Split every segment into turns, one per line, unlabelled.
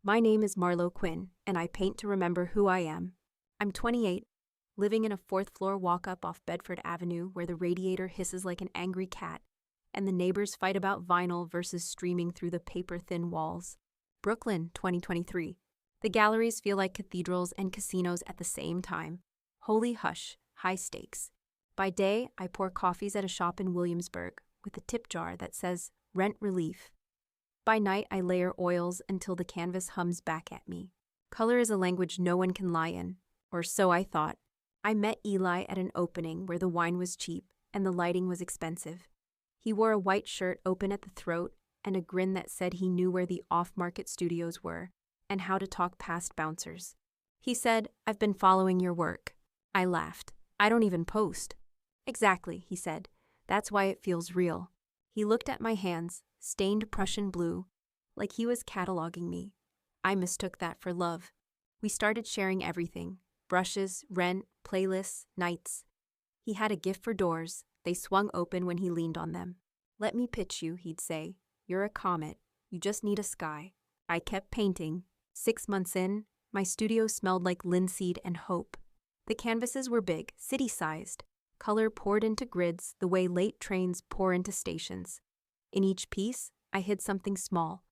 My name is Marlo Quinn, and I paint to remember who I am. I'm 28, living in a fourth-floor walk-up off Bedford Avenue where the radiator hisses like an angry cat, and the neighbors fight about vinyl versus streaming through the paper-thin walls. Brooklyn, 2023. The galleries feel like cathedrals and casinos at the same time. Holy hush, high stakes. By day, I pour coffees at a shop in Williamsburg with a tip jar that says, rent relief. By night, I layer oils until the canvas hums back at me. Color is a language no one can lie in, or so I thought. I met Eli at an opening where the wine was cheap and the lighting was expensive. He wore a white shirt open at the throat and a grin that said he knew where the off-market studios were and how to talk past bouncers. He said, "I've been following your work." I laughed. "I don't even post." "Exactly," he said. "That's why it feels real." He looked at my hands, stained Prussian blue, like he was cataloging me. I mistook that for love. We started sharing everything: brushes, rent, playlists, nights. He had a gift for doors. They swung open when he leaned on them. "Let me pitch you," he'd say. "You're a comet. You just need a sky." I kept painting. 6 months in, my studio smelled like linseed and hope. The canvases were big, city-sized. Color poured into grids the way late trains pour into stations. In each piece, I hid something small.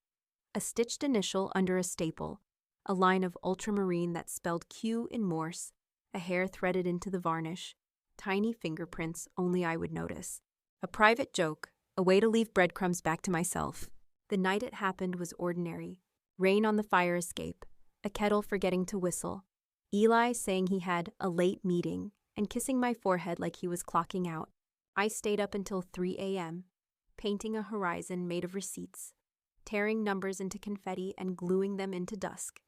A stitched initial under a staple, a line of ultramarine that spelled Q in Morse, a hair threaded into the varnish, tiny fingerprints only I would notice. A private joke, a way to leave breadcrumbs back to myself. The night it happened was ordinary. Rain on the fire escape, a kettle forgetting to whistle, Eli saying he had a late meeting and kissing my forehead like he was clocking out. I stayed up until 3 a.m., painting a horizon made of receipts, tearing numbers into confetti and gluing them into dusk.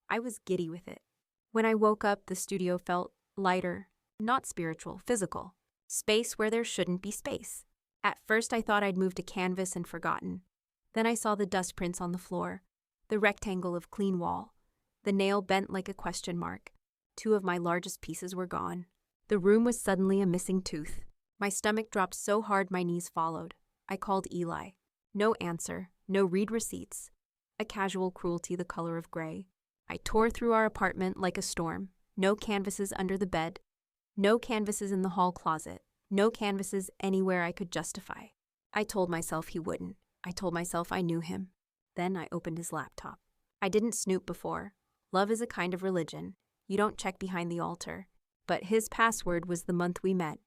I was giddy with it. When I woke up, the studio felt lighter, not spiritual, physical. Space where there shouldn't be space. At first I thought I'd moved a canvas and forgotten. Then I saw the dust prints on the floor, the rectangle of clean wall, the nail bent like a question mark. 2 of my largest pieces were gone. The room was suddenly a missing tooth. My stomach dropped so hard my knees followed. I called Eli. No answer, no read receipts. A casual cruelty the color of gray. I tore through our apartment like a storm. No canvases under the bed. No canvases in the hall closet. No canvases anywhere I could justify. I told myself he wouldn't. I told myself I knew him. Then I opened his laptop. I didn't snoop before. Love is a kind of religion. You don't check behind the altar. But his password was the month we met.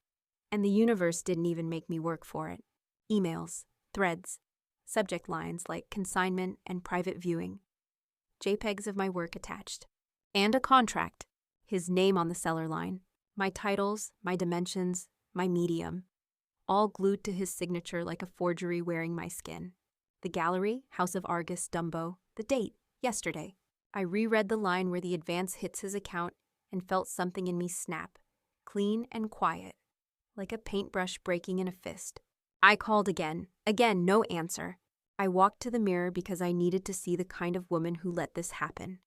And the universe didn't even make me work for it. Emails, threads, subject lines like consignment and private viewing. JPEGs of my work attached. And a contract. His name on the seller line. My titles, my dimensions, my medium. All glued to his signature like a forgery wearing my skin. The gallery, House of Argus, Dumbo. The date, yesterday. I reread the line where the advance hits his account and felt something in me snap. Clean and quiet. Like a paintbrush breaking in a fist. I called again. Again, no answer. I walked to the mirror because I needed to see the kind of woman who let this happen.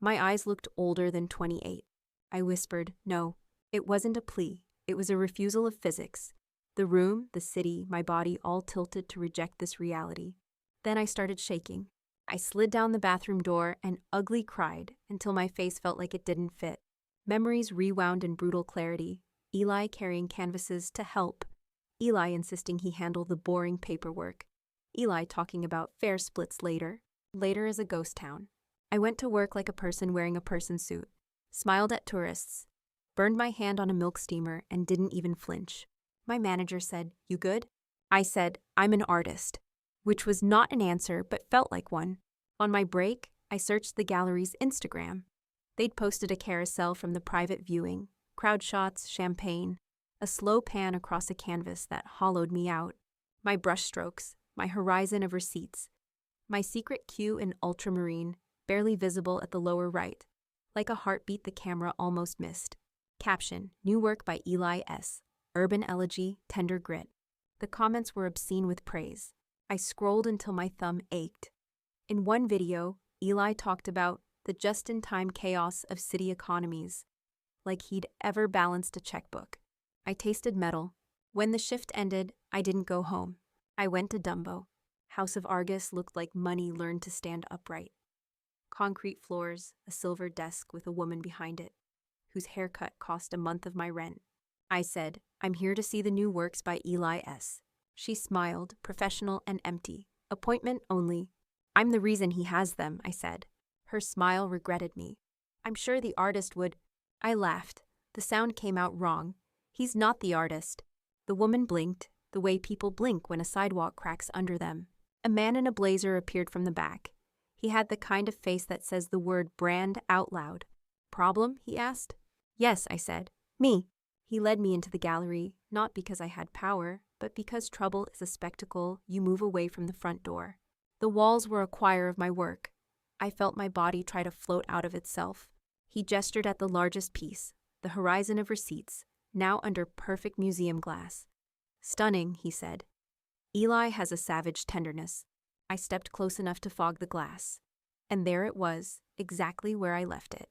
My eyes looked older than 28. I whispered, no. It wasn't a plea. It was a refusal of physics. The room, the city, my body all tilted to reject this reality. Then I started shaking. I slid down the bathroom door and ugly cried until my face felt like it didn't fit. Memories rewound in brutal clarity. Eli carrying canvases to help. Eli insisting he handle the boring paperwork. Eli talking about fare splits later. Later is a ghost town. I went to work like a person wearing a person suit. Smiled at tourists. Burned my hand on a milk steamer and didn't even flinch. My manager said, "You good?" I said, "I'm an artist," which was not an answer but felt like one. On my break, I searched the gallery's Instagram. They'd posted a carousel from the private viewing, crowd shots, champagne, a slow pan across a canvas that hollowed me out, my brushstrokes, my horizon of receipts, my secret Q in ultramarine, barely visible at the lower right, like a heartbeat the camera almost missed. Caption, new work by Eli S. Urban elegy, tender grit. The comments were obscene with praise. I scrolled until my thumb ached. In one video, Eli talked about the just-in-time chaos of city economies, like he'd ever balanced a checkbook. I tasted metal. When the shift ended, I didn't go home. I went to Dumbo. House of Argus looked like money learned to stand upright. Concrete floors, a silver desk with a woman behind it, whose haircut cost a month of my rent. I said, "I'm here to see the new works by Eli S." She smiled, professional and empty. "Appointment only." "I'm the reason he has them," I said. Her smile regretted me. "I'm sure the artist would." I laughed. The sound came out wrong. "He's not the artist." The woman blinked, the way people blink when a sidewalk cracks under them. A man in a blazer appeared from the back. He had the kind of face that says the word brand out loud. "Problem?" he asked. "Yes," I said. "Me." He led me into the gallery, not because I had power, but because trouble is a spectacle you move away from the front door. The walls were a choir of my work. I felt my body try to float out of itself. He gestured at the largest piece, the horizon of receipts, now under perfect museum glass. "Stunning," he said. "Eli has a savage tenderness." I stepped close enough to fog the glass. And there it was, exactly where I left it.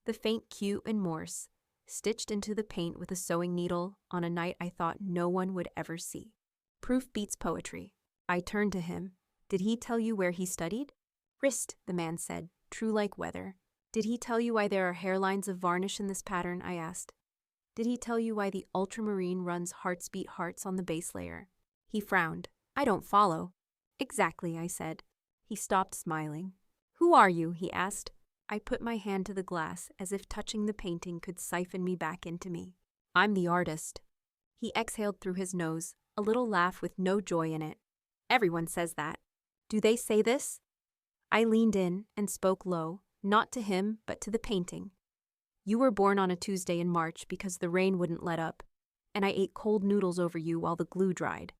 The faint Q in Morse, stitched into the paint with a sewing needle on a night I thought no one would ever see. Proof beats poetry. I turned to him. "Did he tell you where he studied?" "Wrist," the man said, true like weather. "Did he tell you why there are hairlines of varnish in this pattern?" I asked. "Did he tell you why the ultramarine runs hearts beat hearts on the base layer?" He frowned. "I don't follow." "Exactly," I said. He stopped smiling. "Who are you?" he asked. I put my hand to the glass as if touching the painting could siphon me back into me. "I'm the artist." He exhaled through his nose, a little laugh with no joy in it. "Everyone says that." "Do they say this?" I leaned in and spoke low, not to him, but to the painting. "You were born on a Tuesday in March because the rain wouldn't let up, and I ate cold noodles over you while the glue dried.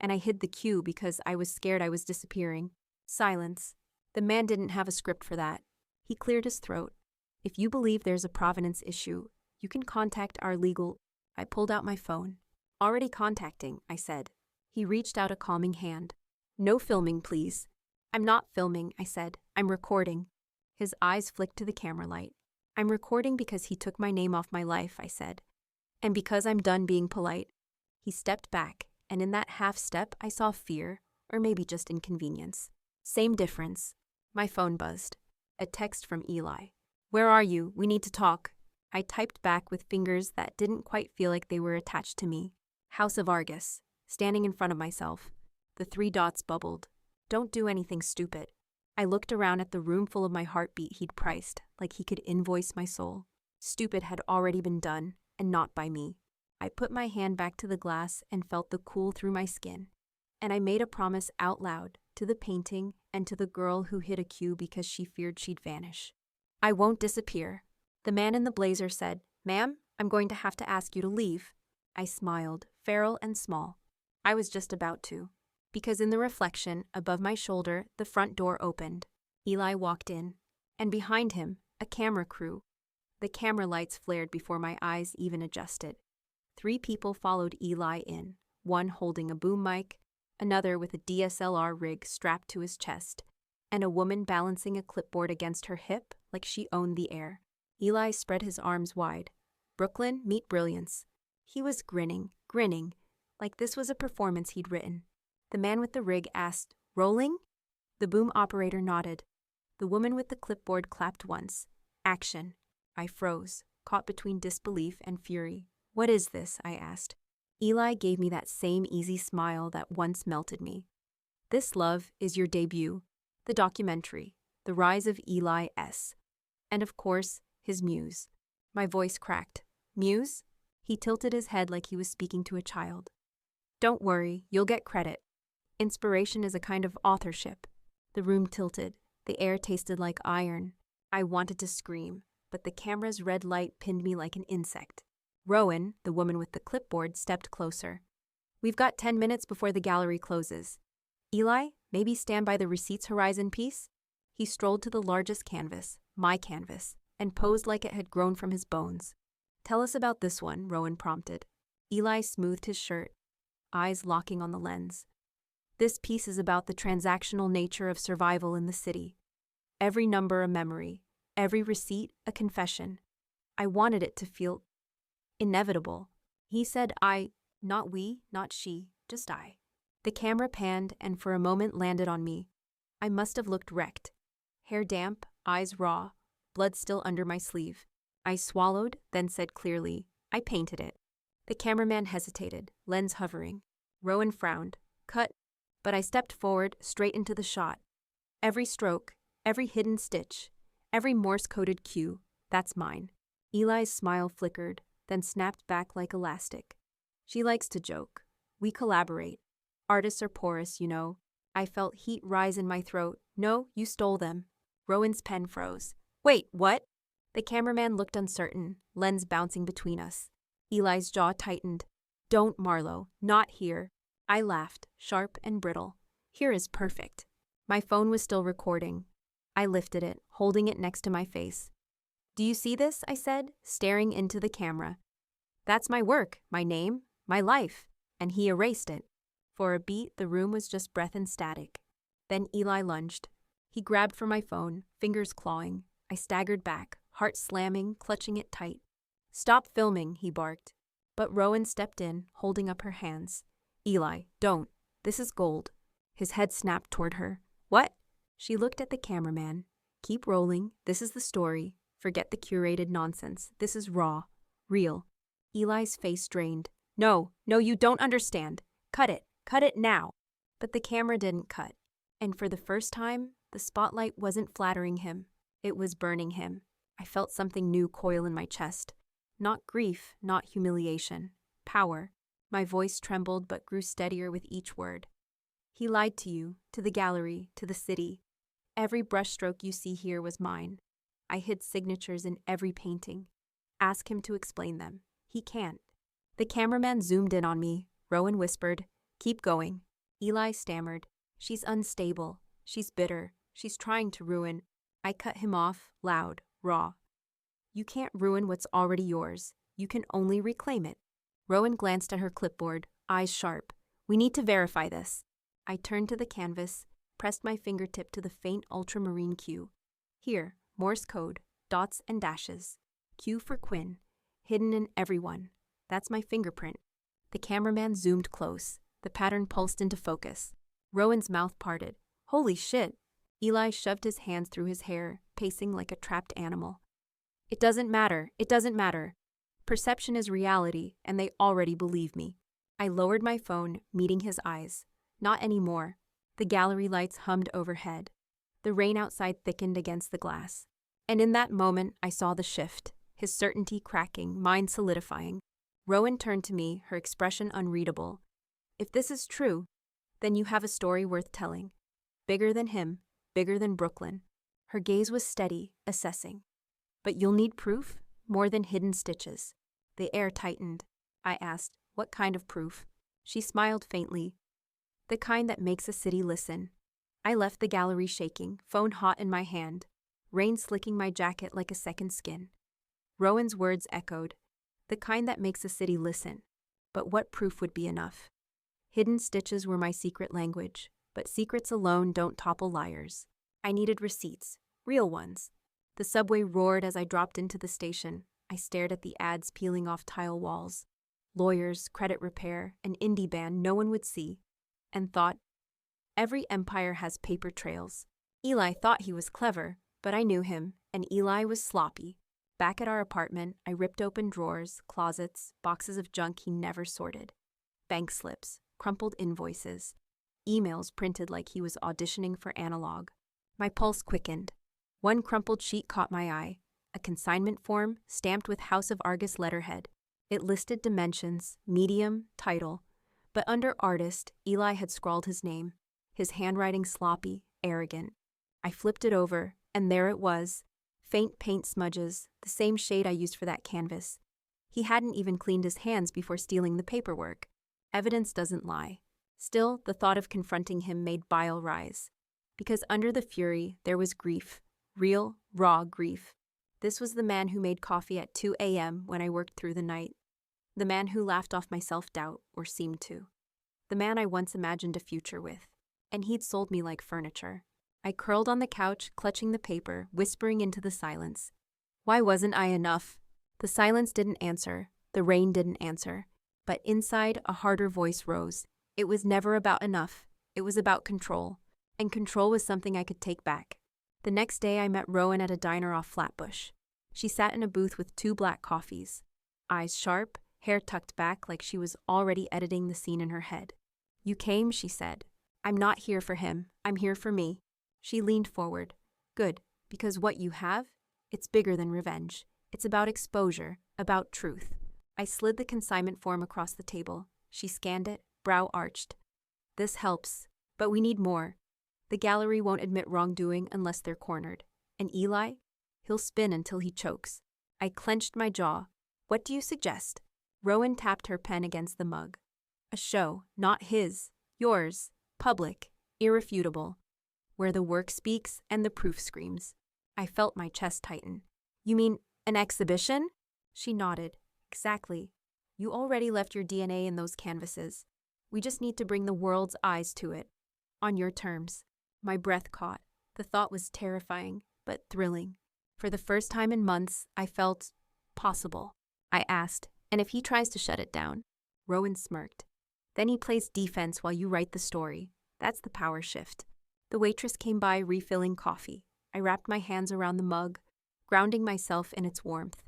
And I hid the cue because I was scared I was disappearing." Silence. The man didn't have a script for that. He cleared his throat. "If you believe there's a provenance issue, you can contact our legal—" I pulled out my phone. "Already contacting," I said. He reached out a calming hand. "No filming, please." "I'm not filming," I said. "I'm recording." His eyes flicked to the camera light. "I'm recording because he took my name off my life," I said. "And because I'm done being polite." He stepped back, and in that half step I saw fear, or maybe just inconvenience. Same difference. My phone buzzed. A text from Eli. "Where are you? We need to talk." I typed back with fingers that didn't quite feel like they were attached to me. "House of Argus." Standing in front of myself. The 3 dots bubbled. "Don't do anything stupid." I looked around at the room full of my heartbeat he'd priced, like he could invoice my soul. Stupid had already been done, and not by me. I put my hand back to the glass and felt the cool through my skin. And I made a promise out loud, to the painting and to the girl who hid a cue because she feared she'd vanish. "I won't disappear." The man in the blazer said, "Ma'am, I'm going to have to ask you to leave." I smiled, feral and small. I was just about to. Because in the reflection, above my shoulder, the front door opened. Eli walked in. And behind him, a camera crew. The camera lights flared before my eyes even adjusted. 3 people followed Eli in, one holding a boom mic, another with a DSLR rig strapped to his chest, and a woman balancing a clipboard against her hip like she owned the air. Eli spread his arms wide. "Brooklyn, meet brilliance." He was grinning, like this was a performance he'd written. The man with the rig asked, "Rolling?" The boom operator nodded. The woman with the clipboard clapped once. Action. I froze, caught between disbelief and fury. "What is this?" I asked. Eli gave me that same easy smile that once melted me. "This, love, is your debut. The documentary, The Rise of Eli S. And of course, his muse." My voice cracked. "Muse?" He tilted his head like he was speaking to a child. "Don't worry, you'll get credit. Inspiration is a kind of authorship." The room tilted. The air tasted like iron. I wanted to scream, but the camera's red light pinned me like an insect. Rowan, the woman with the clipboard, stepped closer. "We've got 10 minutes before the gallery closes. Eli, maybe stand by the receipts horizon piece?" He strolled to the largest canvas, my canvas, and posed like it had grown from his bones. "Tell us about this one," Rowan prompted. Eli smoothed his shirt, eyes locking on the lens. "This piece is about the transactional nature of survival in the city. Every number a memory, every receipt a confession. I wanted it to feel inevitable." He said not we, not she, just I. The camera panned and for a moment landed on me. I must have looked wrecked. Hair damp, eyes raw, blood still under my sleeve. I swallowed, then said clearly, I painted it. The cameraman hesitated, lens hovering. Rowan frowned. Cut. But I stepped forward, straight into the shot. Every stroke, every hidden stitch, every Morse-coded cue, that's mine. Eli's smile flickered, then snapped back like elastic. She likes to joke. We collaborate. Artists are porous, you know. I felt heat rise in my throat. No, you stole them. Rowan's pen froze. Wait, what? The cameraman looked uncertain, lens bouncing between us. Eli's jaw tightened. Don't, Marlo, not here. I laughed, sharp and brittle. Here is perfect. My phone was still recording. I lifted it, holding it next to my face. Do you see this? I said, staring into the camera. That's my work, my name, my life. And he erased it. For a beat, the room was just breath and static. Then Eli lunged. He grabbed for my phone, fingers clawing. I staggered back, heart slamming, clutching it tight. Stop filming, he barked. But Rowan stepped in, holding up her hands. Eli, don't. This is gold. His head snapped toward her. What? She looked at the cameraman. Keep rolling. This is the story. Forget the curated nonsense. This is raw. Real. Eli's face drained. No, you don't understand. Cut it. Cut it now. But the camera didn't cut. And for the first time, the spotlight wasn't flattering him. It was burning him. I felt something new coil in my chest. Not grief, not humiliation. Power. My voice trembled but grew steadier with each word. He lied to you, to the gallery, to the city. Every brushstroke you see here was mine. I hid signatures in every painting. Ask him to explain them. He can't. The cameraman zoomed in on me. Rowan whispered, Keep going. Eli stammered. She's unstable. She's bitter. She's trying to ruin. I cut him off, loud, raw. You can't ruin what's already yours. You can only reclaim it. Rowan glanced at her clipboard, eyes sharp. We need to verify this. I turned to the canvas, pressed my fingertip to the faint ultramarine Q. Here, Morse code, dots and dashes. Q for Quinn, hidden in everyone. That's my fingerprint. The cameraman zoomed close. The pattern pulsed into focus. Rowan's mouth parted. Holy shit. Eli shoved his hands through his hair, pacing like a trapped animal. It doesn't matter. It doesn't matter. Perception is reality, and they already believe me. I lowered my phone, meeting his eyes. Not anymore. The gallery lights hummed overhead. The rain outside thickened against the glass. And in that moment, I saw the shift, his certainty cracking, mine solidifying. Rowan turned to me, her expression unreadable. If this is true, then you have a story worth telling. Bigger than him, bigger than Brooklyn. Her gaze was steady, assessing. But you'll need proof, more than hidden stitches. The air tightened. I asked, what kind of proof? She smiled faintly. The kind that makes a city listen. I left the gallery shaking, phone hot in my hand, rain slicking my jacket like a second skin. Rowan's words echoed. The kind that makes a city listen. But what proof would be enough? Hidden stitches were my secret language, but secrets alone don't topple liars. I needed receipts, real ones. The subway roared as I dropped into the station. I stared at the ads peeling off tile walls. Lawyers, credit repair, an indie band no one would see. And thought, every empire has paper trails. Eli thought he was clever, but I knew him, and Eli was sloppy. Back at our apartment, I ripped open drawers, closets, boxes of junk he never sorted. Bank slips, crumpled invoices, emails printed like he was auditioning for analog. My pulse quickened. One crumpled sheet caught my eye, a consignment form stamped with House of Argus letterhead. It listed dimensions, medium, title, but under artist, Eli had scrawled his name, his handwriting sloppy, arrogant. I flipped it over, and there it was, faint paint smudges, the same shade I used for that canvas. He hadn't even cleaned his hands before stealing the paperwork. Evidence doesn't lie. Still, the thought of confronting him made bile rise. Because under the fury, there was grief. Real, raw grief. This was the man who made coffee at 2 a.m. when I worked through the night. The man who laughed off my self-doubt, or seemed to. The man I once imagined a future with. And he'd sold me like furniture. I curled on the couch, clutching the paper, whispering into the silence. Why wasn't I enough? The silence didn't answer. The rain didn't answer. But inside, a harder voice rose. It was never about enough. It was about control. And control was something I could take back. The next day, I met Rowan at a diner off Flatbush. She sat in a booth with 2 black coffees, eyes sharp, hair tucked back like she was already editing the scene in her head. "You came," she said. "I'm not here for him. I'm here for me." She leaned forward. "Good, because what you have, it's bigger than revenge. It's about exposure, about truth." I slid the consignment form across the table. She scanned it, brow arched. "This helps, but we need more. The gallery won't admit wrongdoing unless they're cornered. And Eli? He'll spin until he chokes." I clenched my jaw. "What do you suggest?" Rowan tapped her pen against the mug. "A show, not his, yours, public, irrefutable, where the work speaks and the proof screams." I felt my chest tighten. "You mean an exhibition?" She nodded. "Exactly. You already left your DNA in those canvases. We just need to bring the world's eyes to it. On your terms." My breath caught. The thought was terrifying, but thrilling. For the first time in months, I felt possible. I asked, "And if he tries to shut it down?" Rowan smirked. "Then he plays defense while you write the story. That's the power shift." The waitress came by refilling coffee. I wrapped my hands around the mug, grounding myself in its warmth.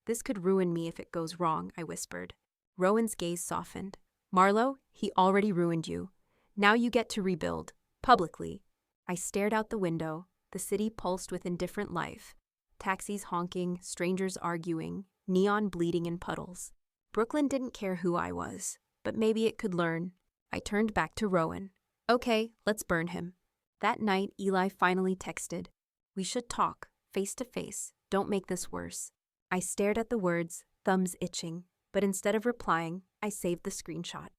"This could ruin me if it goes wrong," I whispered. Rowan's gaze softened. "Marlo, he already ruined you. Now you get to rebuild. Publicly." I stared out the window. The city pulsed with indifferent life. Taxis honking, strangers arguing, neon bleeding in puddles. Brooklyn didn't care who I was, but maybe it could learn. I turned back to Rowan. "Okay, let's burn him." That night, Eli finally texted. "We should talk, face to face. Don't make this worse." I stared at the words, thumbs itching, but instead of replying, I saved the screenshot.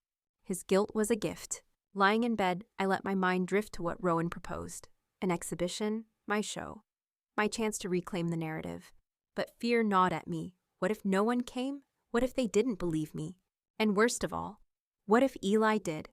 His guilt was a gift. Lying in bed, I let my mind drift to what Rowan proposed. An exhibition, my show, my chance to reclaim the narrative. But fear gnawed at me. What if no one came? What if they didn't believe me? And worst of all, what if Eli did?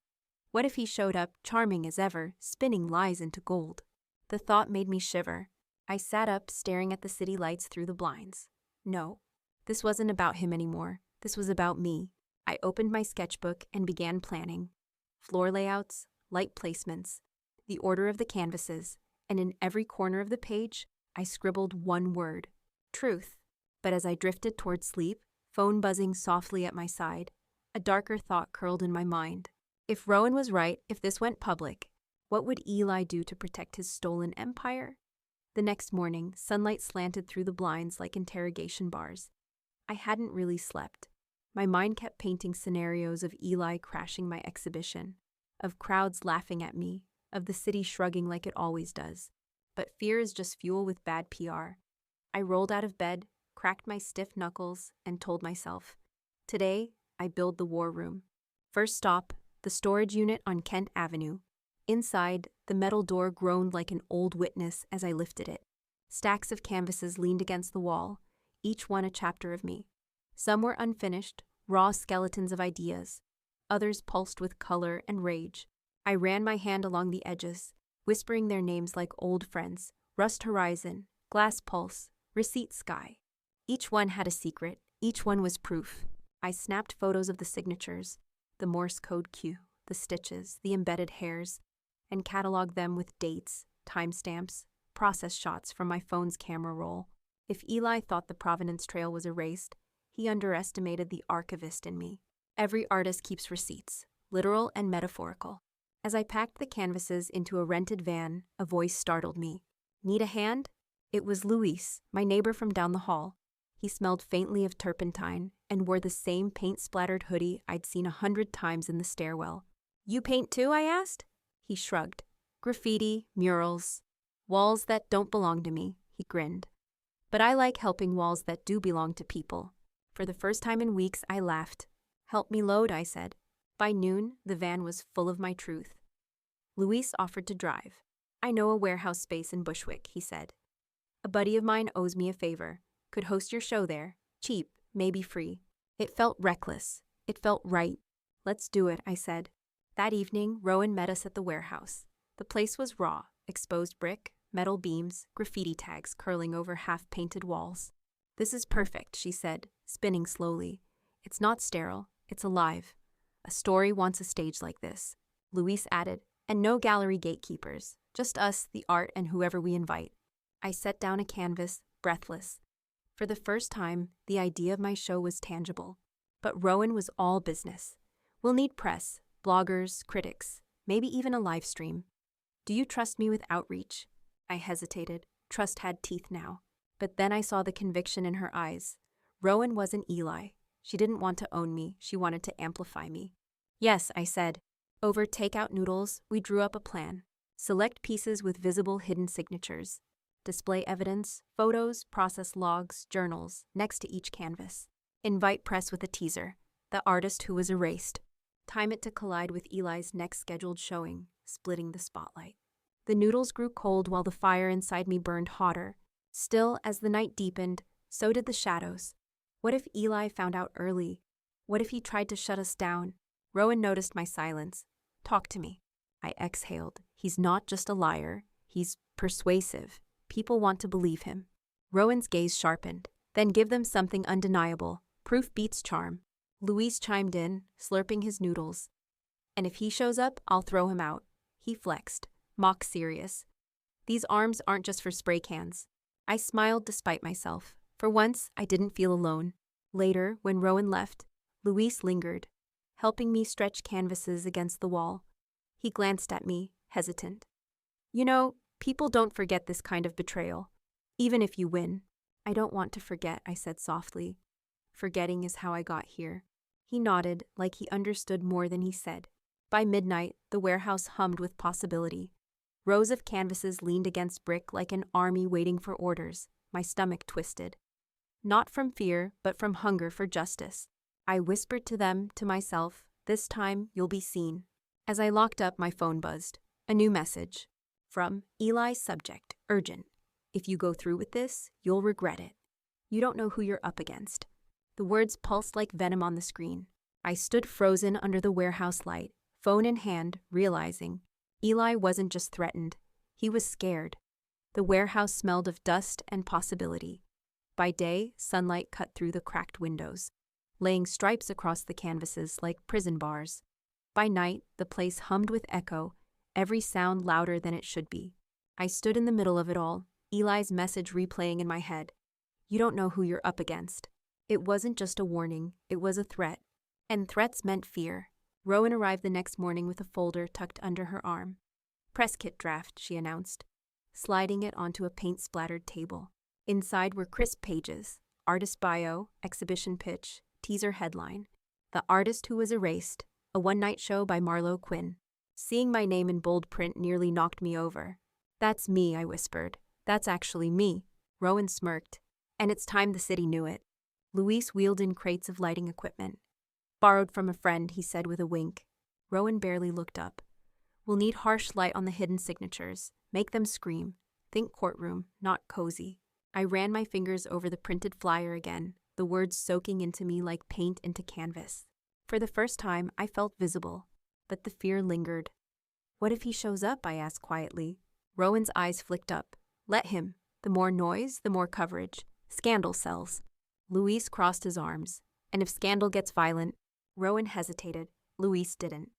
What if he showed up, charming as ever, spinning lies into gold? The thought made me shiver. I sat up, staring at the city lights through the blinds. No, this wasn't about him anymore. This was about me. I opened my sketchbook and began planning. Floor layouts, light placements, the order of the canvases, and in every corner of the page, I scribbled one word: truth. But as I drifted toward sleep, phone buzzing softly at my side, a darker thought curled in my mind. If Rowan was right, if this went public, what would Eli do to protect his stolen empire? The next morning, sunlight slanted through the blinds like interrogation bars. I hadn't really slept. My mind kept painting scenarios of Eli crashing my exhibition, of crowds laughing at me, of the city shrugging like it always does. But fear is just fuel with bad PR. I rolled out of bed, cracked my stiff knuckles, and told myself, today, I build the war room. First stop, the storage unit on Kent Avenue. Inside, the metal door groaned like an old witness as I lifted it. Stacks of canvases leaned against the wall, each one a chapter of me. Some were unfinished, raw skeletons of ideas. Others pulsed with color and rage. I ran my hand along the edges, whispering their names like old friends: Rust Horizon, Glass Pulse, Receipt Sky. Each one had a secret. Each one was proof. I snapped photos of the signatures, the Morse code cue, the stitches, the embedded hairs, and cataloged them with dates, timestamps, process shots from my phone's camera roll. If Eli thought the Provenance Trail was erased, he underestimated the archivist in me. Every artist keeps receipts, literal and metaphorical. As I packed the canvases into a rented van, a voice startled me. Need a hand? It was Luis, my neighbor from down the hall. He smelled faintly of turpentine and wore the same paint-splattered hoodie I'd seen 100 times in the stairwell. You paint too? I asked. He shrugged. Graffiti, murals, walls that don't belong to me, he grinned. But I like helping walls that do belong to people. For the first time in weeks, I laughed. Help me load, I said. By noon, the van was full of my truth. Luis offered to drive. I know a warehouse space in Bushwick, he said. A buddy of mine owes me a favor. Could host your show there. Cheap, maybe free. It felt reckless. It felt right. Let's do it, I said. That evening, Rowan met us at the warehouse. The place was raw, exposed brick, metal beams, graffiti tags curling over half-painted walls. This is perfect, she said, spinning slowly. It's not sterile, it's alive. A story wants a stage like this. Luis added, and no gallery gatekeepers, just us, the art, and whoever we invite. I set down a canvas, breathless. For the first time, the idea of my show was tangible. But Rowan was all business. We'll need press, bloggers, critics, maybe even a live stream. Do you trust me with outreach? I hesitated. Trust had teeth now. But then I saw the conviction in her eyes. Rowan wasn't Eli. She didn't want to own me. She wanted to amplify me. Yes, I said. Over takeout noodles, we drew up a plan. Select pieces with visible hidden signatures. Display evidence, photos, process logs, journals, next to each canvas. Invite press with a teaser, the artist who was erased. Time it to collide with Eli's next scheduled showing, splitting the spotlight. The noodles grew cold while the fire inside me burned hotter. Still, as the night deepened, so did the shadows. What if Eli found out early? What if he tried to shut us down? Rowan noticed my silence. Talk to me. I exhaled. He's not just a liar. He's persuasive. People want to believe him. Rowan's gaze sharpened. Then give them something undeniable. Proof beats charm. Luis chimed in, slurping his noodles. And if he shows up, I'll throw him out. He flexed, mock serious. These arms aren't just for spray cans. I smiled despite myself. For once, I didn't feel alone. Later, when Rowan left, Luis lingered, helping me stretch canvases against the wall. He glanced at me, hesitant. You know, people don't forget this kind of betrayal, even if you win. I don't want to forget, I said softly. Forgetting is how I got here. He nodded, like he understood more than he said. By midnight, the warehouse hummed with possibility. Rows of canvases leaned against brick like an army waiting for orders. My stomach twisted. Not from fear, but from hunger for justice. I whispered to them, to myself, this time you'll be seen. As I locked up, my phone buzzed. A new message. From Eli's subject, urgent. If you go through with this, you'll regret it. You don't know who you're up against. The words pulsed like venom on the screen. I stood frozen under the warehouse light, phone in hand, realizing Eli wasn't just threatened. He was scared. The warehouse smelled of dust and possibility. By day, sunlight cut through the cracked windows, laying stripes across the canvases like prison bars. By night, the place hummed with echo, every sound louder than it should be. I stood in the middle of it all, Eli's message replaying in my head. You don't know who you're up against. It wasn't just a warning, it was a threat. And threats meant fear. Rowan arrived the next morning with a folder tucked under her arm. Press kit draft, she announced, sliding it onto a paint-splattered table. Inside were crisp pages, artist bio, exhibition pitch, teaser headline, The Artist Who Was Erased, a one-night show by Marlo Quinn. Seeing my name in bold print nearly knocked me over. That's me, I whispered. That's actually me. Rowan smirked. And it's time the city knew it. Luis wheeled in crates of lighting equipment. Borrowed from a friend, he said with a wink. Rowan barely looked up. We'll need harsh light on the hidden signatures. Make them scream. Think courtroom, not cozy. I ran my fingers over the printed flyer again, the words soaking into me like paint into canvas. For the first time, I felt visible, but the fear lingered. What if he shows up? I asked quietly. Rowan's eyes flicked up. Let him. The more noise, the more coverage. Scandal sells. Luis crossed his arms. And if scandal gets violent, Rowan hesitated. Luis didn't.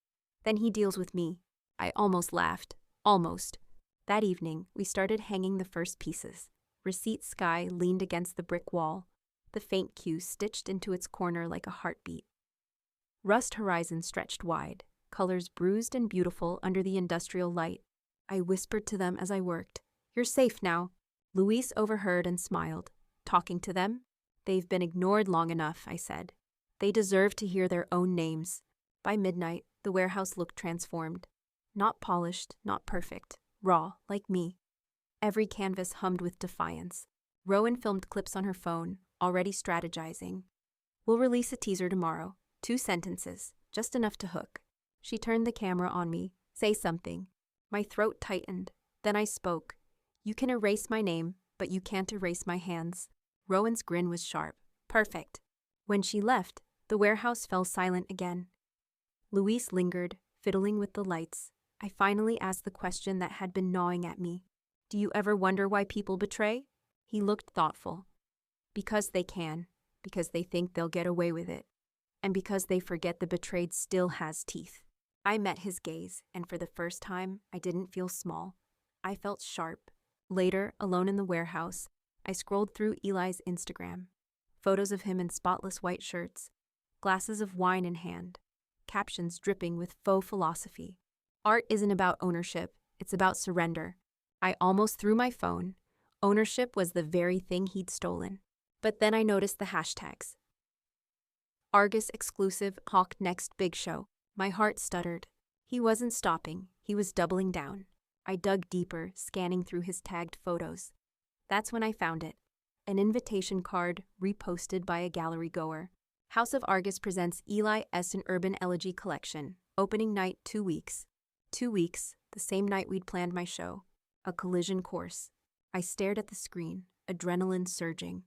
Then he deals with me. I almost laughed. Almost. That evening, we started hanging the first pieces. Receipt sky leaned against the brick wall, the faint Q stitched into its corner like a heartbeat. Rust horizon stretched wide, colors bruised and beautiful under the industrial light. I whispered to them as I worked, You're safe now. Luis overheard and smiled. Talking to them? They've been ignored long enough, I said. They deserve to hear their own names. By midnight, the warehouse looked transformed. Not polished, not perfect. Raw, like me. Every canvas hummed with defiance. Rowan filmed clips on her phone, already strategizing. We'll release a teaser tomorrow. 2 sentences, just enough to hook. She turned the camera on me. Say something. My throat tightened. Then I spoke. You can erase my name, but you can't erase my hands. Rowan's grin was sharp. Perfect. When she left, the warehouse fell silent again. Luis lingered, fiddling with the lights. I finally asked the question that had been gnawing at me. Do you ever wonder why people betray? He looked thoughtful. Because they can. Because they think they'll get away with it. And because they forget the betrayed still has teeth. I met his gaze, and for the first time, I didn't feel small. I felt sharp. Later, alone in the warehouse, I scrolled through Eli's Instagram. Photos of him in spotless white shirts, glasses of wine in hand, captions dripping with faux philosophy. Art isn't about ownership, it's about surrender. I almost threw my phone. Ownership was the very thing he'd stolen. But then I noticed the hashtags. Argus exclusive, Hawk next big show. My heart stuttered. He wasn't stopping, he was doubling down. I dug deeper, scanning through his tagged photos. That's when I found it. An invitation card reposted by a gallery goer. House of Argus presents Eli S. an Urban Elegy Collection. Opening night 2 weeks. 2 weeks, the same night we'd planned my show. A collision course. I stared at the screen, adrenaline surging.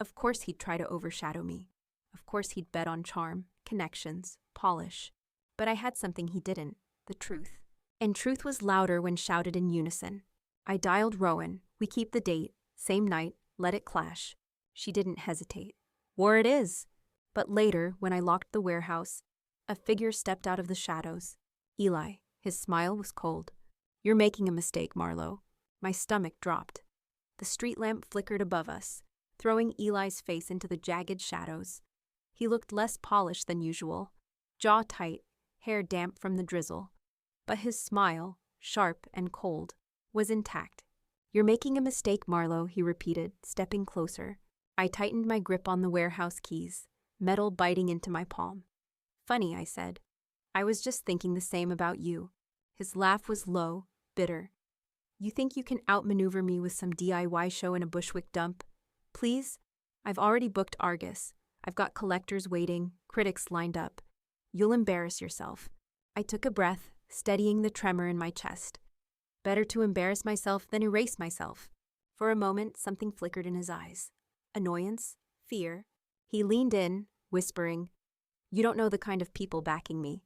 Of course he'd try to overshadow me. Of course he'd bet on charm, connections, polish. But I had something he didn't, the truth. And truth was louder when shouted in unison. I dialed Rowan. We keep the date, same night, let it clash. She didn't hesitate. War it is. But later, when I locked the warehouse, a figure stepped out of the shadows. Eli. His smile was cold. You're making a mistake, Marlo. My stomach dropped. The street lamp flickered above us, throwing Eli's face into the jagged shadows. He looked less polished than usual, jaw tight, hair damp from the drizzle. But his smile, sharp and cold, was intact. You're making a mistake, Marlo, he repeated, stepping closer. I tightened my grip on the warehouse keys, metal biting into my palm. Funny, I said. I was just thinking the same about you. His laugh was low, bitter. You think you can outmaneuver me with some DIY show in a Bushwick dump? Please? I've already booked Argus. I've got collectors waiting, critics lined up. You'll embarrass yourself. I took a breath, steadying the tremor in my chest. Better to embarrass myself than erase myself. For a moment, something flickered in his eyes. Annoyance? Fear? He leaned in, whispering, You don't know the kind of people backing me.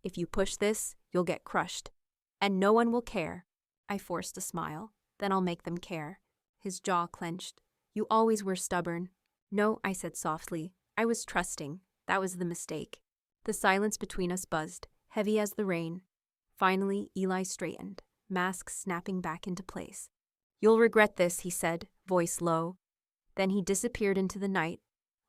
If you push this, you'll get crushed. And no one will care. I forced a smile. Then I'll make them care. His jaw clenched. You always were stubborn. No, I said softly. I was trusting. That was the mistake. The silence between us buzzed, heavy as the rain. Finally, Eli straightened, mask snapping back into place. You'll regret this, he said, voice low. Then he disappeared into the night,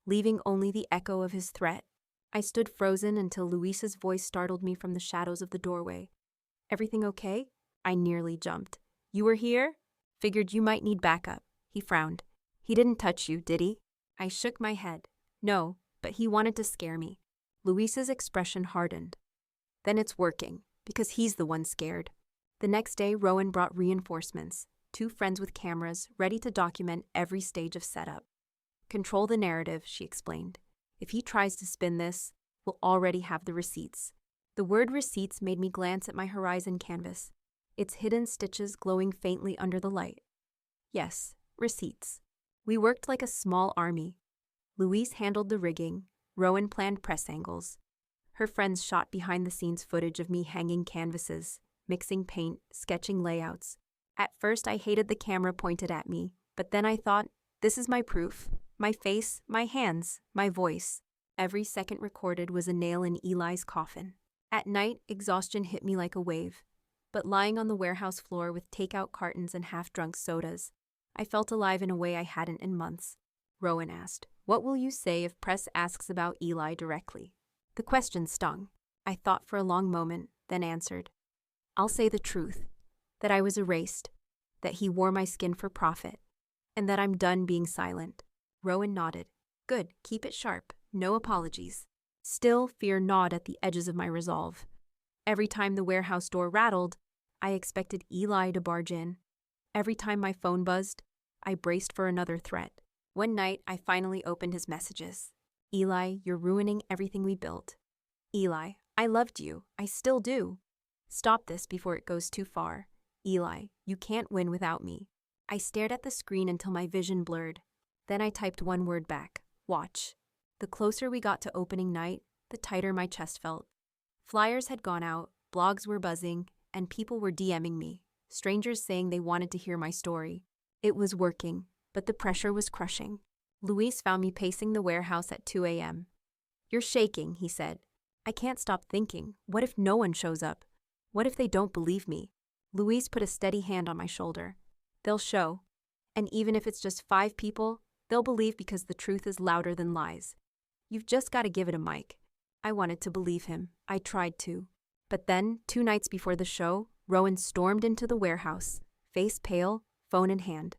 leaving only the echo of his threat. I stood frozen until Luisa's voice startled me from the shadows of the doorway. Everything okay? I nearly jumped. You were here? Figured you might need backup. He frowned. He didn't touch you, did he? I shook my head. No, but he wanted to scare me. Luisa's expression hardened. Then it's working, because he's the one scared. The next day, Rowan brought reinforcements, 2 friends with cameras, ready to document every stage of setup. Control the narrative, she explained. If he tries to spin this, we'll already have the receipts. The word receipts made me glance at my horizon canvas, its hidden stitches glowing faintly under the light. Yes, receipts. We worked like a small army. Louise handled the rigging, Rowan planned press angles. Her friends shot behind-the-scenes footage of me hanging canvases, mixing paint, sketching layouts. At first I hated the camera pointed at me, but then I thought, this is my proof. My face, my hands, my voice. Every second recorded was a nail in Eli's coffin. At night, exhaustion hit me like a wave. But lying on the warehouse floor with takeout cartons and half-drunk sodas, I felt alive in a way I hadn't in months. Rowan asked, What will you say if press asks about Eli directly? The question stung. I thought for a long moment, then answered, I'll say the truth, that I was erased, that he wore my skin for profit, and that I'm done being silent. Rowan nodded. Good, keep it sharp, no apologies. Still, fear gnawed at the edges of my resolve. Every time the warehouse door rattled, I expected Eli to barge in. Every time my phone buzzed, I braced for another threat. One night, I finally opened his messages. Eli, you're ruining everything we built. Eli, I loved you. I still do. Stop this before it goes too far. Eli, you can't win without me. I stared at the screen until my vision blurred. Then I typed one word back. Watch. The closer we got to opening night, the tighter my chest felt. Flyers had gone out, blogs were buzzing, and people were DMing me, strangers saying they wanted to hear my story. It was working, but the pressure was crushing. Luis found me pacing the warehouse at 2 a.m. You're shaking, he said. I can't stop thinking. What if no one shows up? What if they don't believe me? Luis put a steady hand on my shoulder. They'll show. And even if it's just 5 people, they'll believe because the truth is louder than lies. You've just got to give it a mic. I wanted to believe him. I tried to. But then, 2 nights before the show, Rowan stormed into the warehouse, face pale, phone in hand.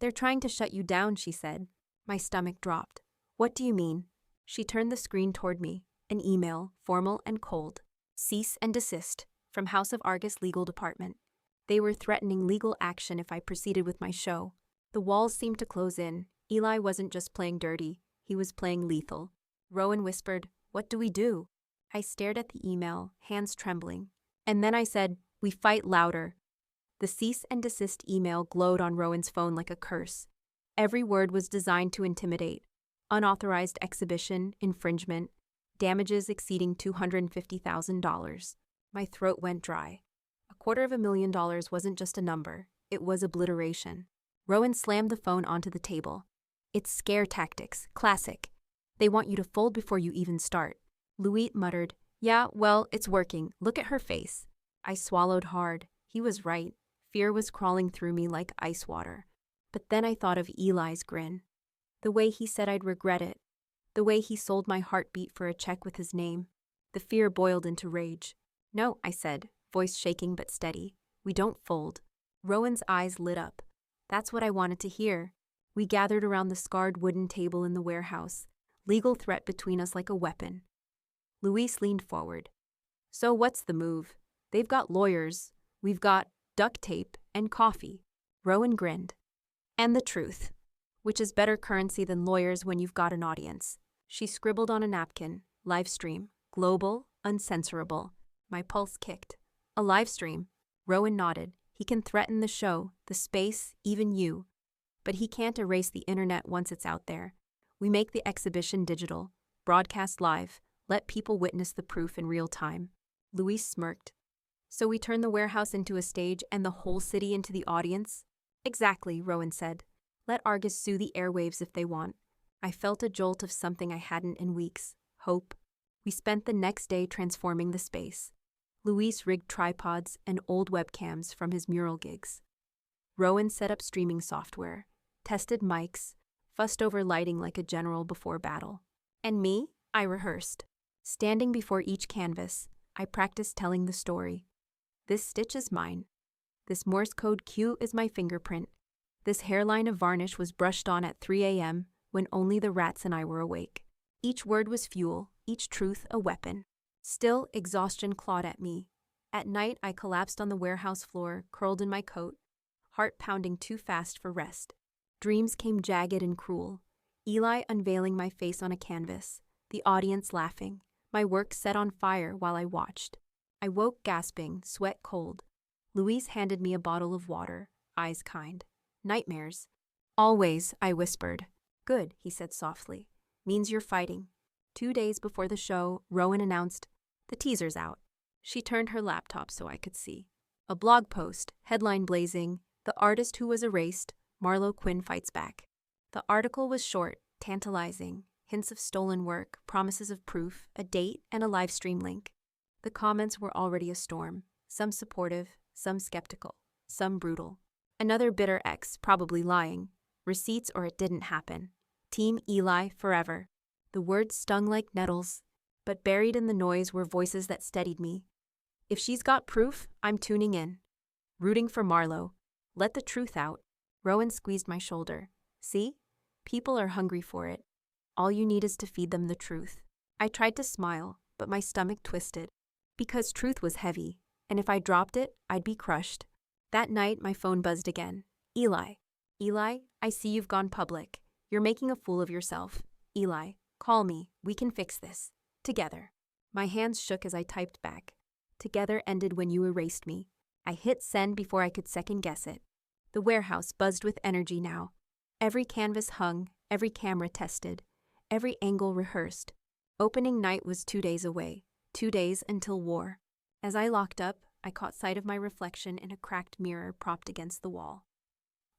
"They're trying to shut you down," she said. My stomach dropped. "What do you mean?" She turned the screen toward me. An email, formal and cold. "Cease and desist, from House of Argus Legal Department." They were threatening legal action if I proceeded with my show. The walls seemed to close in. Eli wasn't just playing dirty, he was playing lethal. Rowan whispered, "What do we do?" I stared at the email, hands trembling. And then I said, "We fight louder." The cease and desist email glowed on Rowan's phone like a curse. Every word was designed to intimidate. Unauthorized exhibition, infringement, damages exceeding $250,000. My throat went dry. $250,000 wasn't just a number, it was obliteration. Rowan slammed the phone onto the table. "It's scare tactics, classic. They want you to fold before you even start." Louis muttered, "Yeah, well, it's working. Look at her face." I swallowed hard. He was right. Fear was crawling through me like ice water. But then I thought of Eli's grin. The way he said I'd regret it. The way he sold my heartbeat for a check with his name. The fear boiled into rage. "No," I said, voice shaking but steady. "We don't fold." Rowan's eyes lit up. That's what I wanted to hear. We gathered around the scarred wooden table in the warehouse, legal threat between us like a weapon. Luis leaned forward. "So what's the move? They've got lawyers. We've got duct tape and coffee." Rowan grinned. "And the truth, which is better currency than lawyers when you've got an audience." She scribbled on a napkin, "Live stream, global, uncensorable." My pulse kicked. "A live stream?" Rowan nodded. "He can threaten the show, the space, even you. But he can't erase the internet once it's out there. We make the exhibition digital, broadcast live, let people witness the proof in real time." Luis smirked. "So we turn the warehouse into a stage and the whole city into the audience?" "Exactly," Rowan said. "Let Argus sue the airwaves if they want." I felt a jolt of something I hadn't in weeks. Hope. We spent the next day transforming the space. Luis rigged tripods and old webcams from his mural gigs. Rowan set up streaming software, tested mics, fussed over lighting like a general before battle. And me? I rehearsed. Standing before each canvas, I practiced telling the story. This stitch is mine. This Morse code cue is my fingerprint. This hairline of varnish was brushed on at 3 a.m. when only the rats and I were awake. Each word was fuel, each truth a weapon. Still, exhaustion clawed at me. At night, I collapsed on the warehouse floor, curled in my coat, heart pounding too fast for rest. Dreams came jagged and cruel. Eli unveiling my face on a canvas, the audience laughing, my work set on fire while I watched. I woke gasping, sweat cold. Louise handed me a bottle of water, eyes kind. "Nightmares?" "Always," I whispered. "Good," he said softly. "Means you're fighting." 2 days before the show, Rowan announced, "The teaser's out." She turned her laptop so I could see. A blog post, headline blazing, "The artist who was erased, Marlo Quinn fights back." The article was short, tantalizing, hints of stolen work, promises of proof, a date, and a live stream link. The comments were already a storm, some supportive, some skeptical, some brutal. Another bitter ex, probably lying. Receipts or it didn't happen. Team Eli forever. The words stung like nettles, but buried in the noise were voices that steadied me. If she's got proof, I'm tuning in. Rooting for Marlo. Let the truth out. Rowan squeezed my shoulder. "See? People are hungry for it. All you need is to feed them the truth." I tried to smile, but my stomach twisted. Because truth was heavy, and if I dropped it, I'd be crushed. That night, my phone buzzed again. "Eli. Eli, I see you've gone public. You're making a fool of yourself. Eli, call me. We can fix this. Together." My hands shook as I typed back. "Together ended when you erased me." I hit send before I could second guess it. The warehouse buzzed with energy now. Every canvas hung, every camera tested, every angle rehearsed. Opening night was 2 days away. 2 days until war. As I locked up, I caught sight of my reflection in a cracked mirror propped against the wall.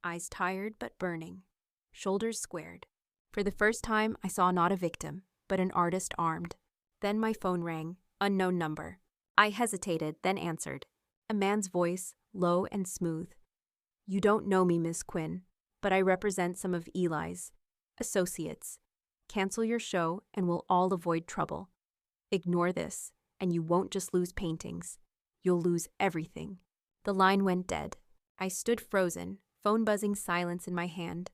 Eyes tired but burning. Shoulders squared. For the first time, I saw not a victim, but an artist armed. Then my phone rang. Unknown number. I hesitated, then answered. A man's voice, low and smooth. You don't know me, Miss Quinn, but I represent some of Eli's associates. Cancel your show and we'll all avoid trouble. Ignore this, and you won't just lose paintings. You'll lose everything. The line went dead. I stood frozen, phone buzzing silence in my hand,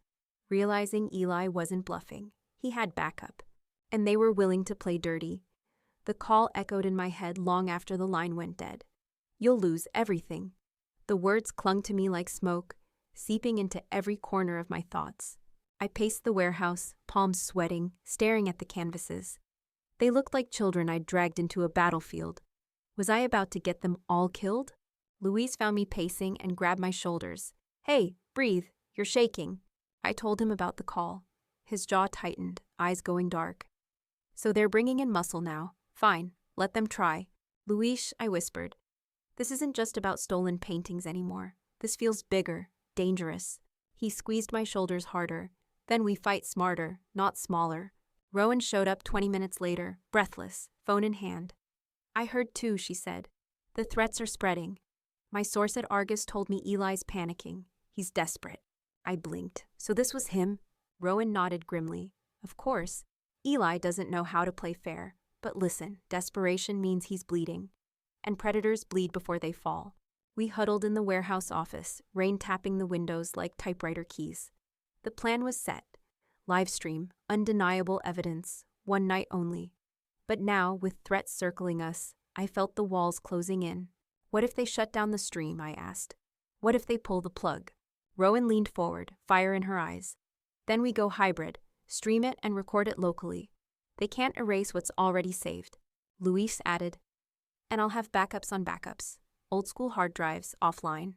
realizing Eli wasn't bluffing. He had backup, and they were willing to play dirty. The call echoed in my head long after the line went dead. You'll lose everything. The words clung to me like smoke, seeping into every corner of my thoughts. I paced the warehouse, palms sweating, staring at the canvases. They looked like children I'd dragged into a battlefield. Was I about to get them all killed? Luis found me pacing and grabbed my shoulders. Hey, breathe, you're shaking. I told him about the call. His jaw tightened, eyes going dark. So they're bringing in muscle now. Fine, let them try. Luis, I whispered. This isn't just about stolen paintings anymore. This feels bigger, dangerous. He squeezed my shoulders harder. Then we fight smarter, not smaller. Rowan showed up 20 minutes later, breathless, phone in hand. I heard too, she said. The threats are spreading. My source at Argus told me Eli's panicking. He's desperate. I blinked. So this was him? Rowan nodded grimly. Of course. Eli doesn't know how to play fair. But listen, desperation means he's bleeding. And predators bleed before they fall. We huddled in the warehouse office, rain tapping the windows like typewriter keys. The plan was set. Live stream, undeniable evidence, one night only. But now, with threats circling us, I felt the walls closing in. What if they shut down the stream, I asked. What if they pull the plug? Rowan leaned forward, fire in her eyes. Then we go hybrid, stream it and record it locally. They can't erase what's already saved. Luis added. And I'll have backups on backups. Old school hard drives, offline.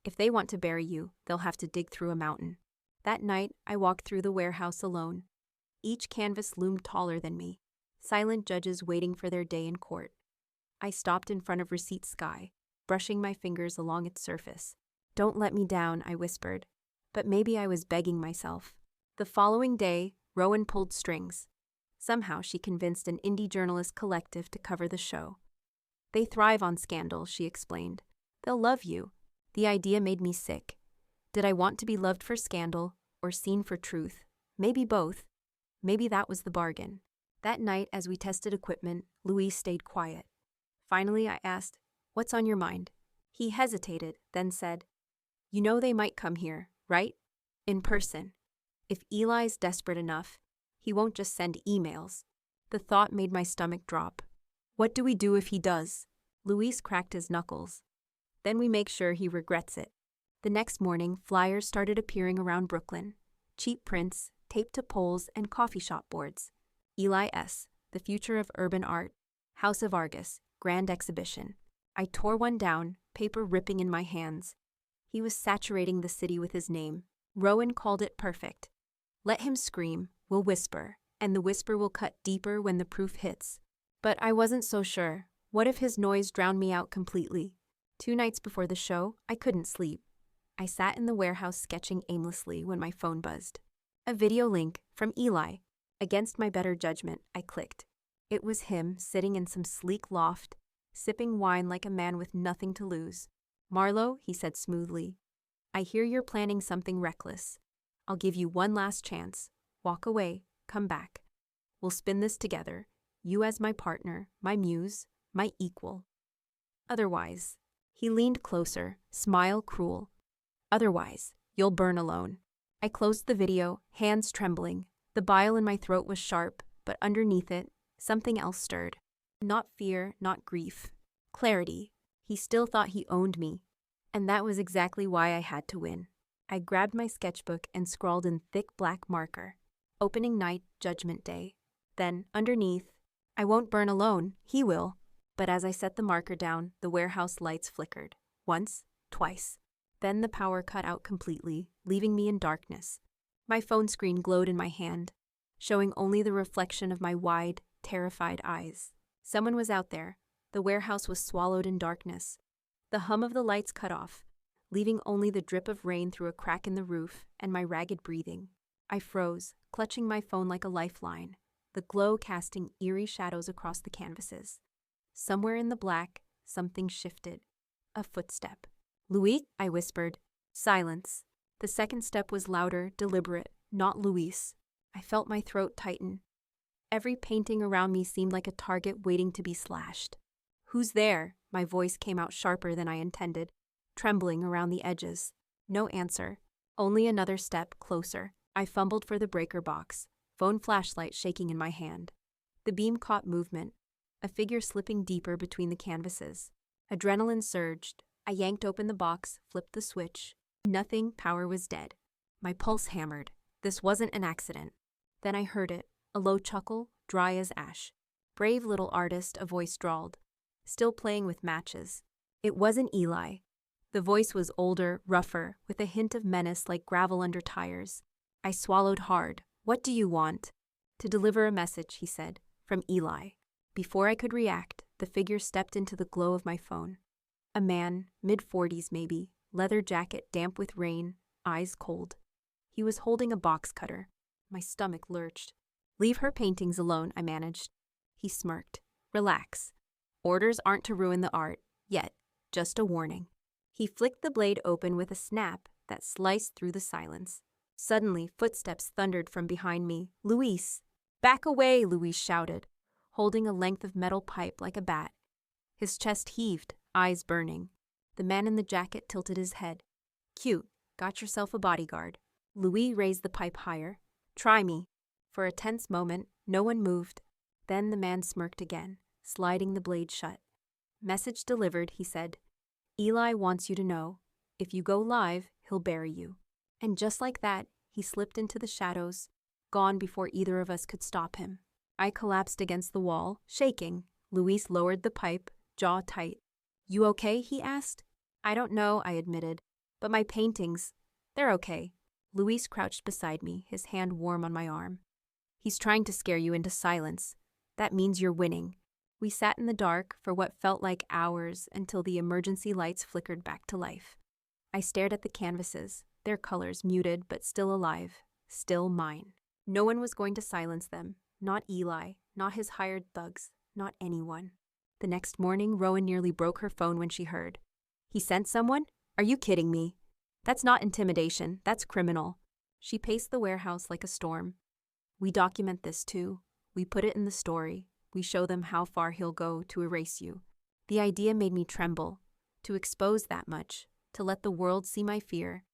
If they want to bury you, they'll have to dig through a mountain. That night, I walked through the warehouse alone. Each canvas loomed taller than me, silent judges waiting for their day in court. I stopped in front of Receipt Sky, brushing my fingers along its surface. Don't let me down, I whispered. But maybe I was begging myself. The following day, Rowan pulled strings. Somehow she convinced an indie journalist collective to cover the show. They thrive on scandal, she explained. They'll love you. The idea made me sick. Did I want to be loved for scandal or seen for truth? Maybe both. Maybe that was the bargain. That night, as we tested equipment, Luis stayed quiet. Finally, I asked, "What's on your mind?" He hesitated, then said, "You know they might come here, right? In person. If Eli's desperate enough, he won't just send emails." The thought made my stomach drop. What do we do if he does? Luis cracked his knuckles. Then we make sure he regrets it. The next morning, flyers started appearing around Brooklyn. Cheap prints, taped to poles and coffee shop boards. Eli S., The Future of Urban Art, House of Argus, Grand Exhibition. I tore one down, paper ripping in my hands. He was saturating the city with his name. Rowan called it perfect. Let him scream, we'll whisper, and the whisper will cut deeper when the proof hits. But I wasn't so sure. What if his noise drowned me out completely? 2 nights before the show, I couldn't sleep. I sat in the warehouse sketching aimlessly when my phone buzzed. A video link from Eli. Against my better judgment, I clicked. It was him sitting in some sleek loft, sipping wine like a man with nothing to lose. "Marlo," he said smoothly, "I hear you're planning something reckless. I'll give you one last chance. Walk away, come back. We'll spin this together. You as my partner, my muse, my equal. Otherwise," he leaned closer, smile cruel. "Otherwise, you'll burn alone." I closed the video, hands trembling. The bile in my throat was sharp, but underneath it, something else stirred. Not fear, not grief. Clarity. He still thought he owned me. And that was exactly why I had to win. I grabbed my sketchbook and scrawled in thick black marker. Opening night, Judgment Day. Then, underneath, "I won't burn alone, he will." But as I set the marker down, the warehouse lights flickered. Once, twice. Then the power cut out completely, leaving me in darkness. My phone screen glowed in my hand, showing only the reflection of my wide, terrified eyes. Someone was out there. The warehouse was swallowed in darkness. The hum of the lights cut off, leaving only the drip of rain through a crack in the roof and my ragged breathing. I froze, clutching my phone like a lifeline, the glow casting eerie shadows across the canvases. Somewhere in the black, something shifted. A footstep. "Louis," I whispered. Silence. The second step was louder, deliberate, not Luis. I felt my throat tighten. Every painting around me seemed like a target waiting to be slashed. "Who's there?" My voice came out sharper than I intended, trembling around the edges. No answer. Only another step closer. I fumbled for the breaker box, phone flashlight shaking in my hand. The beam caught movement, a figure slipping deeper between the canvases. Adrenaline surged. I yanked open the box, flipped the switch. Nothing, power was dead. My pulse hammered. This wasn't an accident. Then I heard it, a low chuckle, dry as ash. "Brave little artist," a voice drawled, still playing with matches. It wasn't Eli. The voice was older, rougher, with a hint of menace like gravel under tires. I swallowed hard. "What do you want?" "To deliver a message," he said, "from Eli." Before I could react, the figure stepped into the glow of my phone. A man, mid-40s maybe, leather jacket damp with rain, eyes cold. He was holding a box cutter. My stomach lurched. "Leave her paintings alone," I managed. He smirked. "Relax. Orders aren't to ruin the art, yet. Just a warning." He flicked the blade open with a snap that sliced through the silence. Suddenly, footsteps thundered from behind me. "Luis!" "Back away!" Luis shouted, holding a length of metal pipe like a bat. His chest heaved, eyes burning. The man in the jacket tilted his head. "Cute. Got yourself a bodyguard." Luis raised the pipe higher. "Try me." For a tense moment, no one moved. Then the man smirked again, sliding the blade shut. "Message delivered," he said. "Eli wants you to know. If you go live, he'll bury you." And just like that, he slipped into the shadows, gone before either of us could stop him. I collapsed against the wall, shaking. Luis lowered the pipe, jaw tight. "You okay?" he asked. "I don't know," I admitted. "But my paintings, they're okay." Luis crouched beside me, his hand warm on my arm. "He's trying to scare you into silence. That means you're winning." We sat in the dark for what felt like hours until the emergency lights flickered back to life. I stared at the canvases, their colors muted but still alive, still mine. No one was going to silence them. Not Eli, not his hired thugs, not anyone. The next morning, Rowan nearly broke her phone when she heard. "He sent someone? Are you kidding me? That's not intimidation, that's criminal." She paced the warehouse like a storm. "We document this too. We put it in the story. We show them how far he'll go to erase you." The idea made me tremble. To expose that much, to let the world see my fear.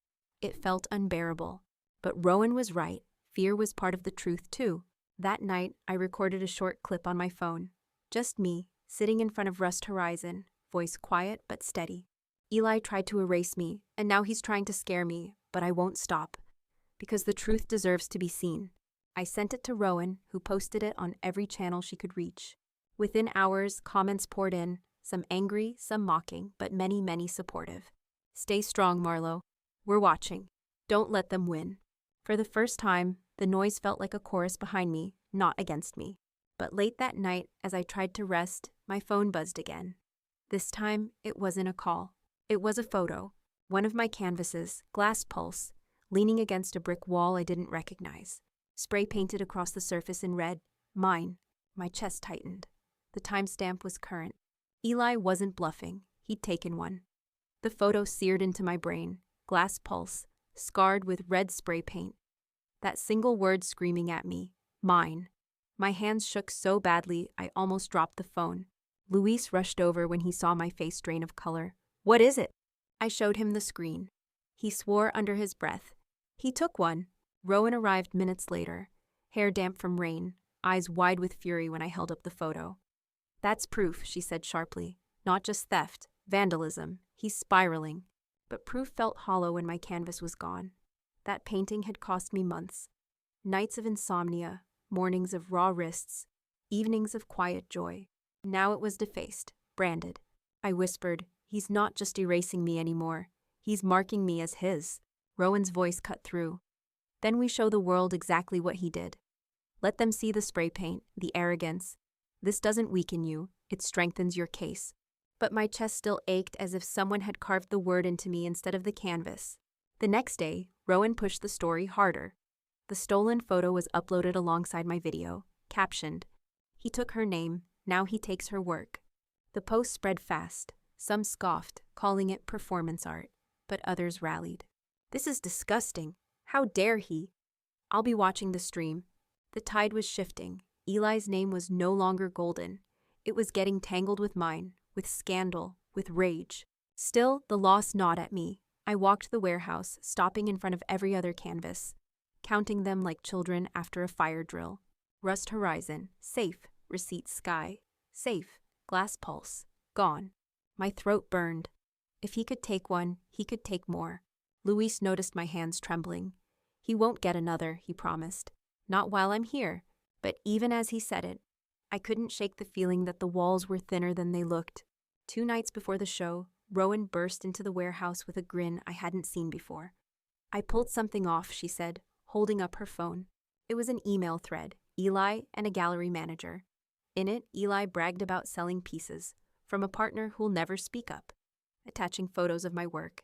It felt unbearable. But Rowan was right. Fear was part of the truth too. That night, I recorded a short clip on my phone. Just me, sitting in front of Rust Horizon, voice quiet but steady. "Eli tried to erase me, and now he's trying to scare me, but I won't stop. Because the truth deserves to be seen." I sent it to Rowan, who posted it on every channel she could reach. Within hours, comments poured in, some angry, some mocking, but many, many supportive. "Stay strong, Marlo. We're watching. Don't let them win." For the first time, the noise felt like a chorus behind me, not against me. But late that night, as I tried to rest, my phone buzzed again. This time, it wasn't a call. It was a photo. One of my canvases, glass pulse, leaning against a brick wall I didn't recognize. Spray painted across the surface in red. Mine. My chest tightened. The timestamp was current. Eli wasn't bluffing. He'd taken one. The photo seared into my brain. Glass pulse, scarred with red spray paint. That single word screaming at me. Mine. My hands shook so badly I almost dropped the phone. Luis rushed over when he saw my face drain of color. "What is it?" I showed him the screen. He swore under his breath. He took one. Rowan arrived minutes later, hair damp from rain, eyes wide with fury when I held up the photo. "That's proof," she said sharply. "Not just theft, vandalism. He's spiraling." But proof felt hollow when my canvas was gone. That painting had cost me months. Nights of insomnia, mornings of raw wrists, evenings of quiet joy. Now it was defaced, branded. I whispered, "He's not just erasing me anymore. He's marking me as his." Rowan's voice cut through. "Then we show the world exactly what he did. Let them see the spray paint, the arrogance. This doesn't weaken you, it strengthens your case." But my chest still ached as if someone had carved the word into me instead of the canvas. The next day, Rowan pushed the story harder. The stolen photo was uploaded alongside my video, captioned, "He took her name, now he takes her work." The post spread fast. Some scoffed, calling it performance art, but others rallied. This is disgusting. How dare he? I'll be watching the stream. The tide was shifting. Eli's name was no longer golden. It was getting tangled with mine, with scandal, with rage. Still, the loss gnawed at me. I walked the warehouse, stopping in front of every other canvas, counting them like children after a fire drill. Rust horizon, safe. Receipt sky, safe. Glass pulse, gone. My throat burned. If he could take one, he could take more. Luis noticed my hands trembling. He won't get another, he promised. Not while I'm here. But even as he said it, I couldn't shake the feeling that the walls were thinner than they looked. 2 nights before the show, Rowan burst into the warehouse with a grin I hadn't seen before. I pulled something off, she said, holding up her phone. It was an email thread, Eli and a gallery manager. In it, Eli bragged about selling pieces, from a partner who'll never speak up, attaching photos of my work.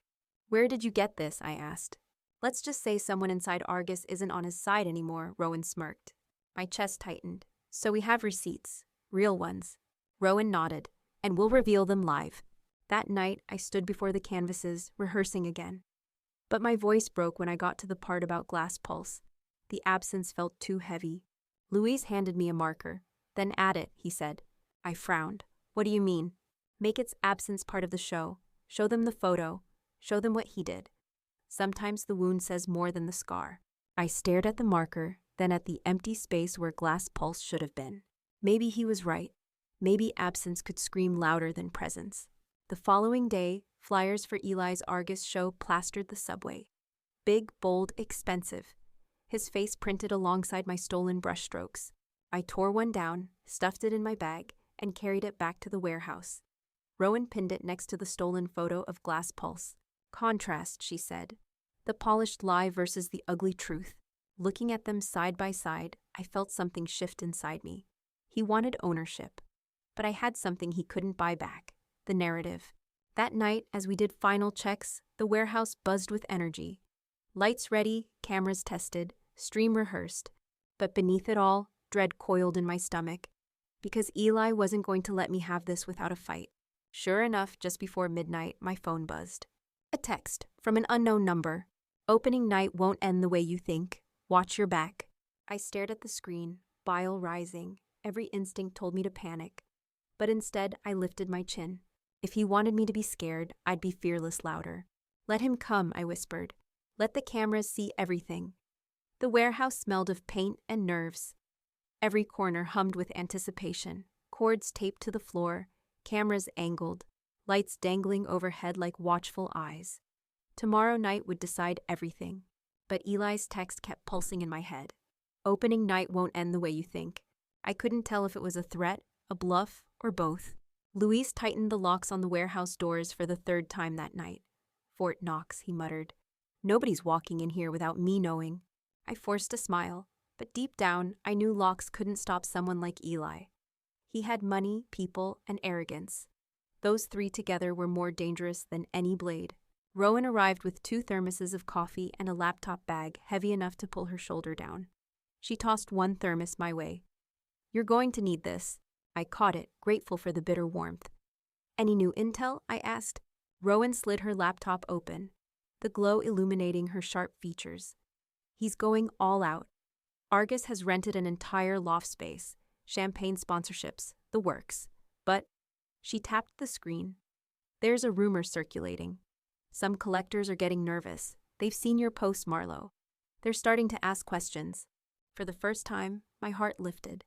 Where did you get this? I asked. Let's just say someone inside Argus isn't on his side anymore, Rowan smirked. My chest tightened. So we have receipts, real ones. Rowan nodded, and we'll reveal them live. That night, I stood before the canvases, rehearsing again. But my voice broke when I got to the part about glass pulse. The absence felt too heavy. Luis handed me a marker. Then add it, he said. I frowned. What do you mean? Make its absence part of the show. Show them the photo. Show them what he did. Sometimes the wound says more than the scar. I stared at the marker, then at the empty space where glass pulse should have been. Maybe he was right. Maybe absence could scream louder than presence. The following day, flyers for Eli's Argus show plastered the subway. Big, bold, expensive. His face printed alongside my stolen brushstrokes. I tore one down, stuffed it in my bag, and carried it back to the warehouse. Rowan pinned it next to the stolen photo of glass pulse. Contrast, she said. The polished lie versus the ugly truth. Looking at them side by side, I felt something shift inside me. He wanted ownership. But I had something he couldn't buy back. The narrative. That night, as we did final checks, the warehouse buzzed with energy. Lights ready, cameras tested, stream rehearsed. But beneath it all, dread coiled in my stomach. Because Eli wasn't going to let me have this without a fight. Sure enough, just before midnight, my phone buzzed. A text from an unknown number. Opening night won't end the way you think. Watch your back. I stared at the screen, bile rising. Every instinct told me to panic. But instead, I lifted my chin. If he wanted me to be scared, I'd be fearless louder. Let him come, I whispered. Let the cameras see everything. The warehouse smelled of paint and nerves. Every corner hummed with anticipation. Cords taped to the floor, cameras angled, lights dangling overhead like watchful eyes. Tomorrow night would decide everything. But Eli's text kept pulsing in my head. Opening night won't end the way you think. I couldn't tell if it was a threat, a bluff, or both. Luis tightened the locks on the warehouse doors for the 3rd time that night. Fort Knox, he muttered. Nobody's walking in here without me knowing. I forced a smile, but deep down, I knew locks couldn't stop someone like Eli. He had money, people, and arrogance. Those 3 together were more dangerous than any blade. Rowan arrived with 2 thermoses of coffee and a laptop bag heavy enough to pull her shoulder down. She tossed one thermos my way. You're going to need this. I caught it, grateful for the bitter warmth. Any new intel? I asked. Rowan slid her laptop open, the glow illuminating her sharp features. He's going all out. Argus has rented an entire loft space, champagne sponsorships, the works. But she tapped the screen. There's a rumor circulating. Some collectors are getting nervous. They've seen your post, Marlo. They're starting to ask questions. For the first time, my heart lifted.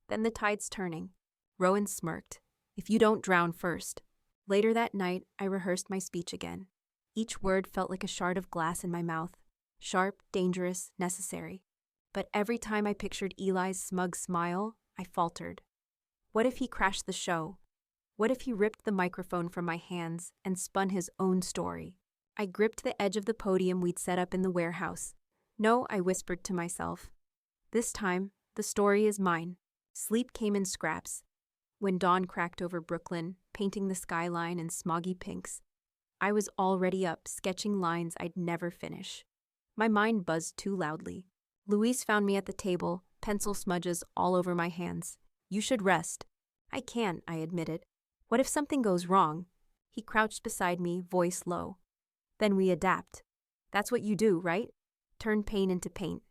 Then the tide's turning. Rowan smirked. If you don't drown first. Later that night, I rehearsed my speech again. Each word felt like a shard of glass in my mouth. Sharp, dangerous, necessary. But every time I pictured Eli's smug smile, I faltered. What if he crashed the show? What if he ripped the microphone from my hands and spun his own story? I gripped the edge of the podium we'd set up in the warehouse. No, I whispered to myself. This time, the story is mine. Sleep came in scraps. When dawn cracked over Brooklyn, painting the skyline in smoggy pinks, I was already up, sketching lines I'd never finish. My mind buzzed too loudly. Luis found me at the table, pencil smudges all over my hands. You should rest. I can't, I admitted. What if something goes wrong? He crouched beside me, voice low. Then we adapt. That's what you do, right? Turn pain into paint.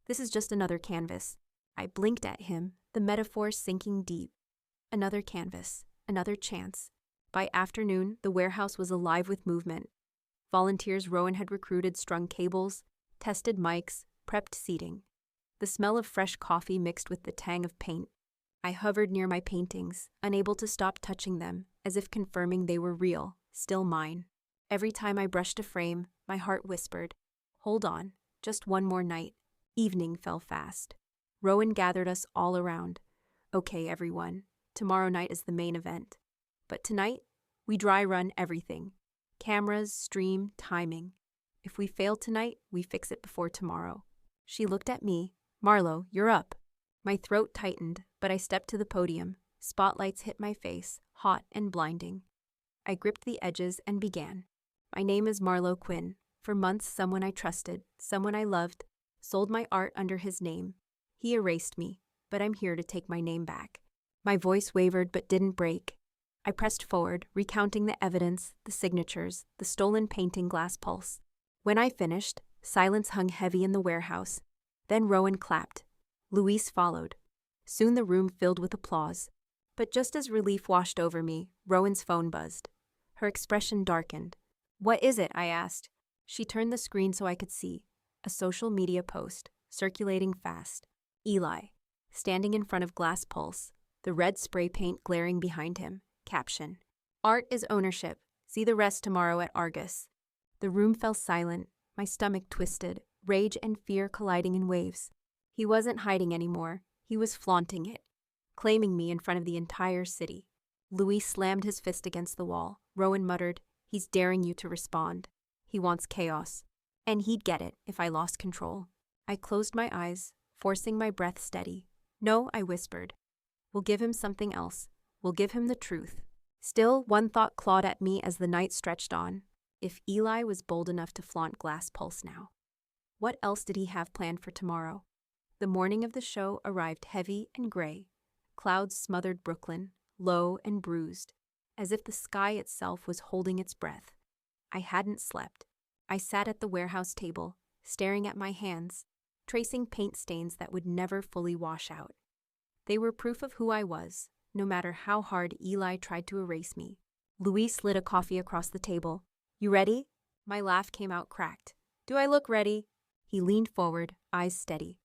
This is just another canvas. I blinked at him, the metaphor sinking deep. Another canvas, another chance. By afternoon, the warehouse was alive with movement. Volunteers Rowan had recruited strung cables, tested mics, prepped seating. The smell of fresh coffee mixed with the tang of paint. I hovered near my paintings, unable to stop touching them, as if confirming they were real, still mine. Every time I brushed a frame, my heart whispered, "Hold on, just one more night." Evening fell fast. Rowan gathered us all around. "Okay, everyone, tomorrow night is the main event. But tonight, we dry run everything. Cameras, stream, timing. If we fail tonight, we fix it before tomorrow." She looked at me. "Marlo, you're up." My throat tightened, but I stepped to the podium. Spotlights hit my face, hot and blinding. I gripped the edges and began. "My name is Marlo Quinn. For months, someone I trusted, someone I loved, sold my art under his name. He erased me, but I'm here to take my name back." My voice wavered but didn't break. I pressed forward, recounting the evidence, the signatures, the stolen painting glass pulse. When I finished, silence hung heavy in the warehouse. Then Rowan clapped. Luis followed. Soon the room filled with applause. But just as relief washed over me, Rowan's phone buzzed. Her expression darkened. "What is it?" I asked. She turned the screen so I could see. A social media post, circulating fast. Eli, standing in front of Glass Pulse, the red spray paint glaring behind him. Caption: "Art is ownership. See the rest tomorrow at Argus." The room fell silent, my stomach twisted, rage and fear colliding in waves. He wasn't hiding anymore. He was flaunting it, claiming me in front of the entire city. Luis slammed his fist against the wall. Rowan muttered, "He's daring you to respond. He wants chaos. And he'd get it if I lost control." I closed my eyes, forcing my breath steady. "No," I whispered. "We'll give him something else. We'll give him the truth." Still, one thought clawed at me as the night stretched on. If Eli was bold enough to flaunt Glass Pulse now, what else did he have planned for tomorrow? The morning of the show arrived heavy and gray. Clouds smothered Brooklyn, low and bruised, as if the sky itself was holding its breath. I hadn't slept. I sat at the warehouse table, staring at my hands, tracing paint stains that would never fully wash out. They were proof of who I was, no matter how hard Eli tried to erase me. Luis slid a coffee across the table. "You ready?" My laugh came out cracked. "Do I look ready?" He leaned forward, eyes steady.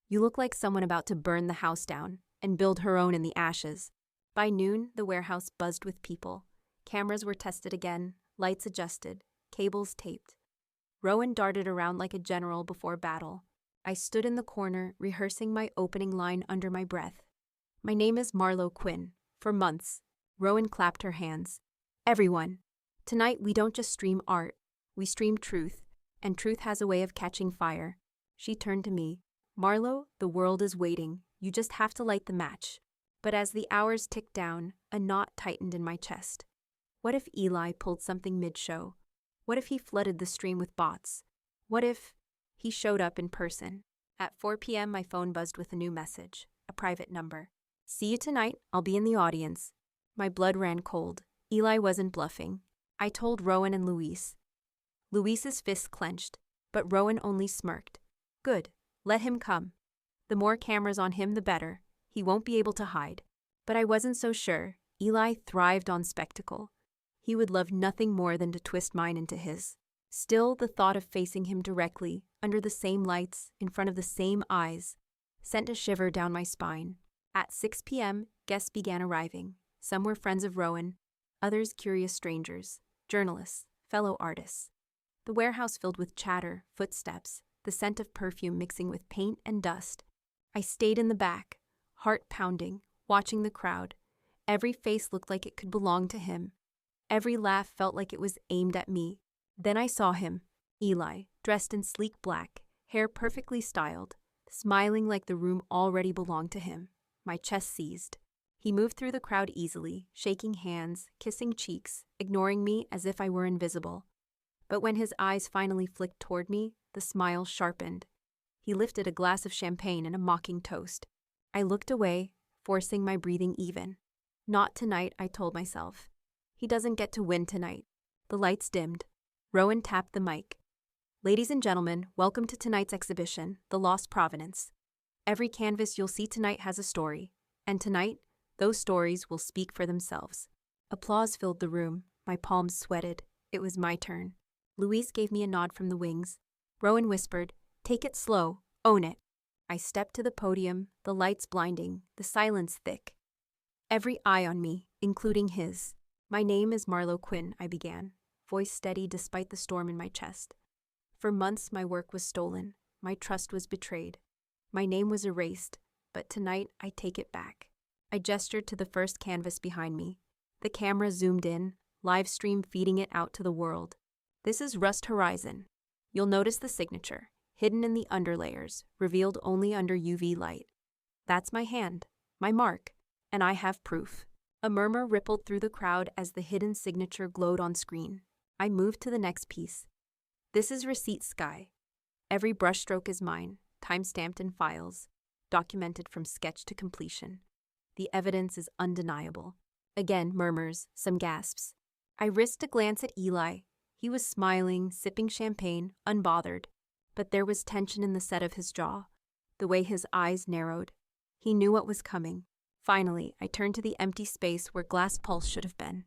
"You look like someone about to burn the house down and build her own in the ashes." By noon, the warehouse buzzed with people. Cameras were tested again, lights adjusted, cables taped. Rowan darted around like a general before battle. I stood in the corner, rehearsing my opening line under my breath. "My name is Marlo Quinn. For months." Rowan clapped her hands. "Everyone, tonight we don't just stream art. We stream truth, and truth has a way of catching fire." She turned to me. "Marlo, the world is waiting. You just have to light the match." But as the hours ticked down, a knot tightened in my chest. What if Eli pulled something mid-show? What if he flooded the stream with bots? What if he showed up in person? At 4 p.m., my phone buzzed with a new message, a private number. "See you tonight. I'll be in the audience." My blood ran cold. Eli wasn't bluffing. I told Rowan and Luis. Luis's fists clenched, but Rowan only smirked. "Good. Let him come. The more cameras on him, the better. He won't be able to hide." But I wasn't so sure. Eli thrived on spectacle. He would love nothing more than to twist mine into his. Still, the thought of facing him directly, under the same lights, in front of the same eyes, sent a shiver down my spine. At 6 p.m., guests began arriving. Some were friends of Rowan, others curious strangers, journalists, fellow artists. The warehouse filled with chatter, footsteps, the scent of perfume mixing with paint and dust. I stayed in the back, heart pounding, watching the crowd. Every face looked like it could belong to him. Every laugh felt like it was aimed at me. Then I saw him, Eli, dressed in sleek black, hair perfectly styled, smiling like the room already belonged to him. My chest seized. He moved through the crowd easily, shaking hands, kissing cheeks, ignoring me as if I were invisible. But when his eyes finally flicked toward me, the smile sharpened. He lifted a glass of champagne and a mocking toast. I looked away, forcing my breathing even. Not tonight, I told myself. He doesn't get to win tonight. The lights dimmed. Rowan tapped the mic. Ladies and gentlemen, welcome to tonight's exhibition, The Lost Provenance. Every canvas you'll see tonight has a story, and tonight, those stories will speak for themselves. Applause filled the room. My palms sweated. It was my turn. Louise gave me a nod from the wings. Rowan whispered, "Take it slow. Own it." I stepped to the podium, the lights blinding, the silence thick. Every eye on me, including his. "My name is Marlo Quinn," I began, voice steady despite the storm in my chest. For months my work was stolen. My trust was betrayed. My name was erased, but tonight I take it back. I gestured to the first canvas behind me. The camera zoomed in, live stream feeding it out to the world. This is Rust Horizon. You'll notice the signature, hidden in the underlayers, revealed only under UV light. That's my hand, my mark, and I have proof. A murmur rippled through the crowd as the hidden signature glowed on screen. I moved to the next piece. This is Receipt Sky. Every brushstroke is mine, time-stamped in files, documented from sketch to completion. The evidence is undeniable. Again, murmurs, some gasps. I risked a glance at Eli. He was smiling, sipping champagne, unbothered. But there was tension in the set of his jaw, the way his eyes narrowed. He knew what was coming. Finally, I turned to the empty space where Glass Pulse should have been.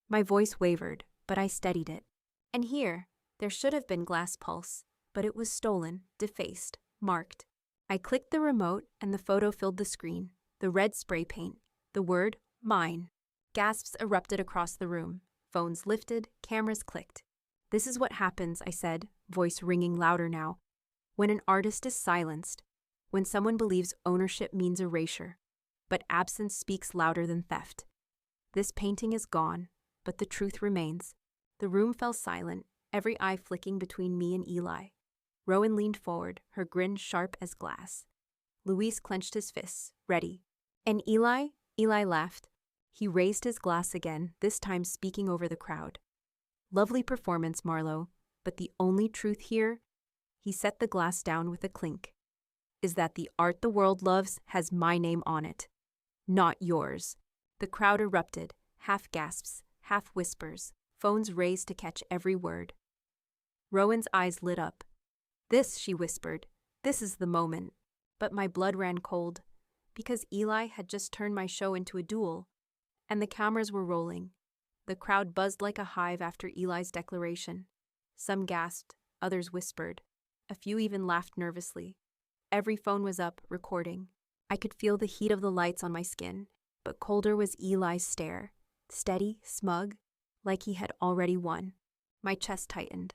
My voice wavered, but I steadied it. And here, there should have been Glass Pulse, but it was stolen, defaced, marked. I clicked the remote and the photo filled the screen, the red spray paint, the word, mine. Gasps erupted across the room. Phones lifted, cameras clicked. "This is what happens," I said, voice ringing louder now, "when an artist is silenced, when someone believes ownership means erasure, but absence speaks louder than theft. This painting is gone, but the truth remains." The room fell silent, every eye flicking between me and Eli. Rowan leaned forward, her grin sharp as glass. Luis clenched his fists, ready. "And Eli?" Eli laughed. He raised his glass again, this time speaking over the crowd. "Lovely performance, Marlo, but the only truth here," he set the glass down with a clink, "is that the art the world loves has my name on it. Not yours." The crowd erupted, half gasps, half whispers, phones raised to catch every word. Rowan's eyes lit up. "This," she whispered, "this is the moment." But my blood ran cold, because Eli had just turned my show into a duel, and the cameras were rolling. The crowd buzzed like a hive after Eli's declaration. Some gasped, others whispered. A few even laughed nervously. Every phone was up, recording. I could feel the heat of the lights on my skin, but colder was Eli's stare, steady, smug, like he had already won. My chest tightened.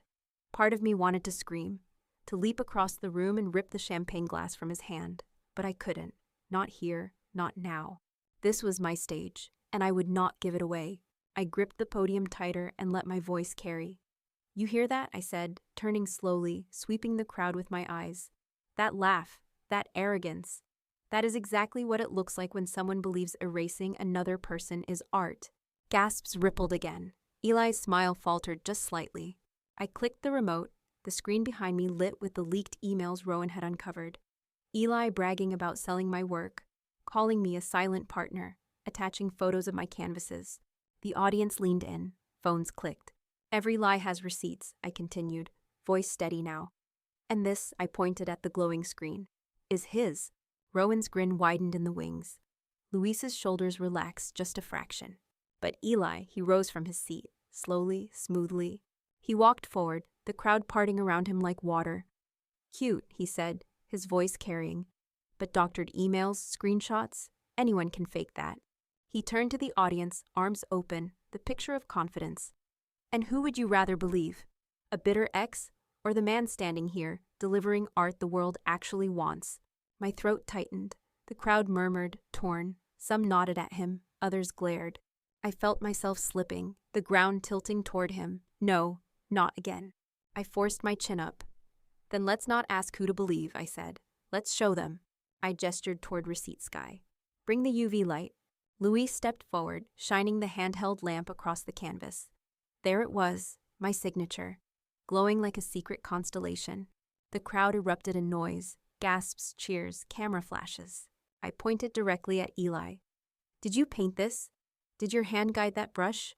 Part of me wanted to scream, to leap across the room and rip the champagne glass from his hand, but I couldn't. Not here, not now. This was my stage, and I would not give it away. I gripped the podium tighter and let my voice carry. "You hear that?" I said, turning slowly, sweeping the crowd with my eyes. "That laugh, that arrogance. That is exactly what it looks like when someone believes erasing another person is art." Gasps rippled again. Eli's smile faltered just slightly. I clicked the remote, the screen behind me lit with the leaked emails Rowan had uncovered. Eli bragging about selling my work, calling me a silent partner, attaching photos of my canvases. The audience leaned in, phones clicked. "Every lie has receipts," I continued, voice steady now. "And this," I pointed at the glowing screen, "is his." Rowan's grin widened in the wings. Luis's shoulders relaxed just a fraction. But Eli, he rose from his seat, slowly, smoothly. He walked forward, the crowd parting around him like water. "Cute," he said, his voice carrying. "But doctored emails, screenshots, anyone can fake that." He turned to the audience, arms open, the picture of confidence. "And who would you rather believe? A bitter ex, or the man standing here, delivering art the world actually wants?" My throat tightened. The crowd murmured, torn. Some nodded at him, others glared. I felt myself slipping, the ground tilting toward him. No, not again. I forced my chin up. "Then let's not ask who to believe," I said. "Let's show them." I gestured toward Receipt Sky. "Bring the UV light." Louis stepped forward, shining the handheld lamp across the canvas. There it was, my signature, glowing like a secret constellation. The crowd erupted in noise, gasps, cheers, camera flashes. I pointed directly at Eli. "Did you paint this? Did your hand guide that brush?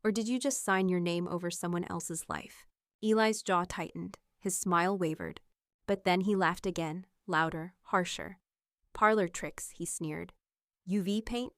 Or did you just sign your name over someone else's life?" Eli's jaw tightened. His smile wavered. But then he laughed again, louder, harsher. "Parlor tricks," he sneered. "UV paint?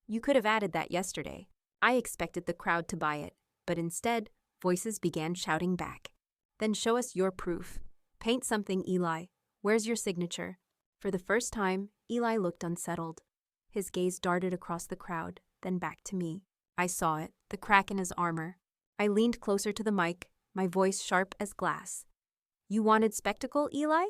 You could have added that yesterday." I expected the crowd to buy it, but instead, voices began shouting back. "Then show us your proof. Paint something, Eli. Where's your signature?" For the first time, Eli looked unsettled. His gaze darted across the crowd, then back to me. I saw it, the crack in his armor. I leaned closer to the mic, my voice sharp as glass. "You wanted spectacle, Eli?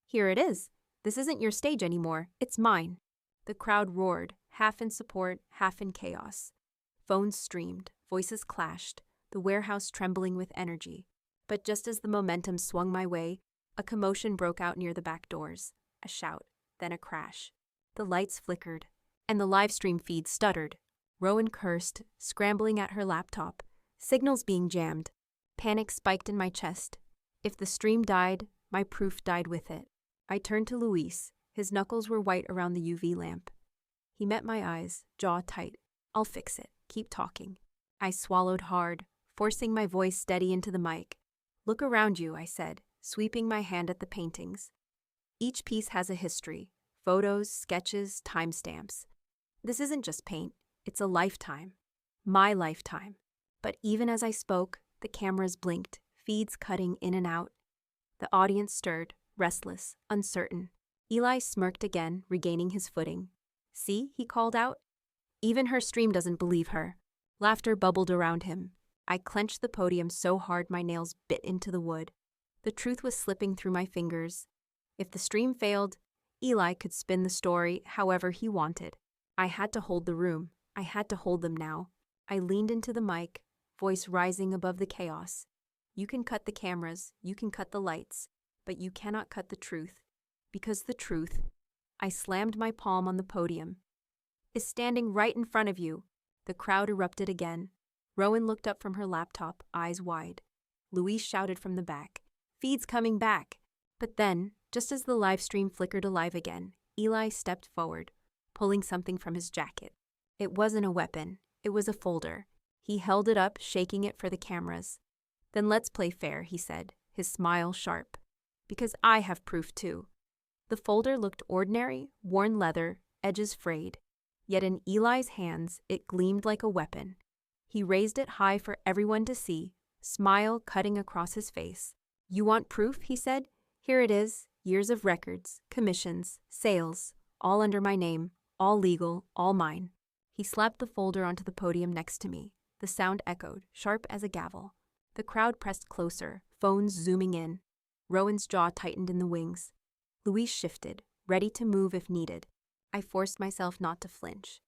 Here it is. This isn't your stage anymore, it's mine." The crowd roared, half in support, half in chaos. Phones streamed, voices clashed, the warehouse trembling with energy. But just as the momentum swung my way, a commotion broke out near the back doors. A shout, then a crash. The lights flickered, and the live stream feed stuttered. Rowan cursed, scrambling at her laptop, signals being jammed. Panic spiked in my chest. If the stream died, my proof died with it. I turned to Luis. His knuckles were white around the UV lamp. He met my eyes, jaw tight. "I'll fix it. Keep talking." I swallowed hard, forcing my voice steady into the mic. "Look around you," I said, sweeping my hand at the paintings. Each piece has a history. Photos, sketches, timestamps. This isn't just paint. It's a lifetime. My lifetime. But even as I spoke, the cameras blinked, feeds cutting in and out. The audience stirred, restless, uncertain. Eli smirked again, regaining his footing. "See," he called out. "Even her stream doesn't believe her." Laughter bubbled around him. I clenched the podium so hard my nails bit into the wood. The truth was slipping through my fingers. If the stream failed, Eli could spin the story however he wanted. I had to hold the room. I had to hold them now. I leaned into the mic, voice rising above the chaos. "You can cut the cameras, you can cut the lights, but you cannot cut the truth. Because the truth," I slammed my palm on the podium, "is standing right in front of you." The crowd erupted again. Rowan looked up from her laptop, eyes wide. Luis shouted from the back, "Feed's coming back." But then, just as the live stream flickered alive again, Eli stepped forward, pulling something from his jacket. It wasn't a weapon. It was a folder. He held it up, shaking it for the cameras. "Then let's play fair," he said, his smile sharp. "Because I have proof too." The folder looked ordinary, worn leather, edges frayed. Yet in Eli's hands, it gleamed like a weapon. He raised it high for everyone to see, smile cutting across his face. "You want proof?" he said. "Here it is. Years of records, commissions, sales, all under my name, all legal, all mine." He slapped the folder onto the podium next to me. The sound echoed, sharp as a gavel. The crowd pressed closer, phones zooming in. Rowan's jaw tightened in the wings. Luis shifted, ready to move if needed. I forced myself not to flinch,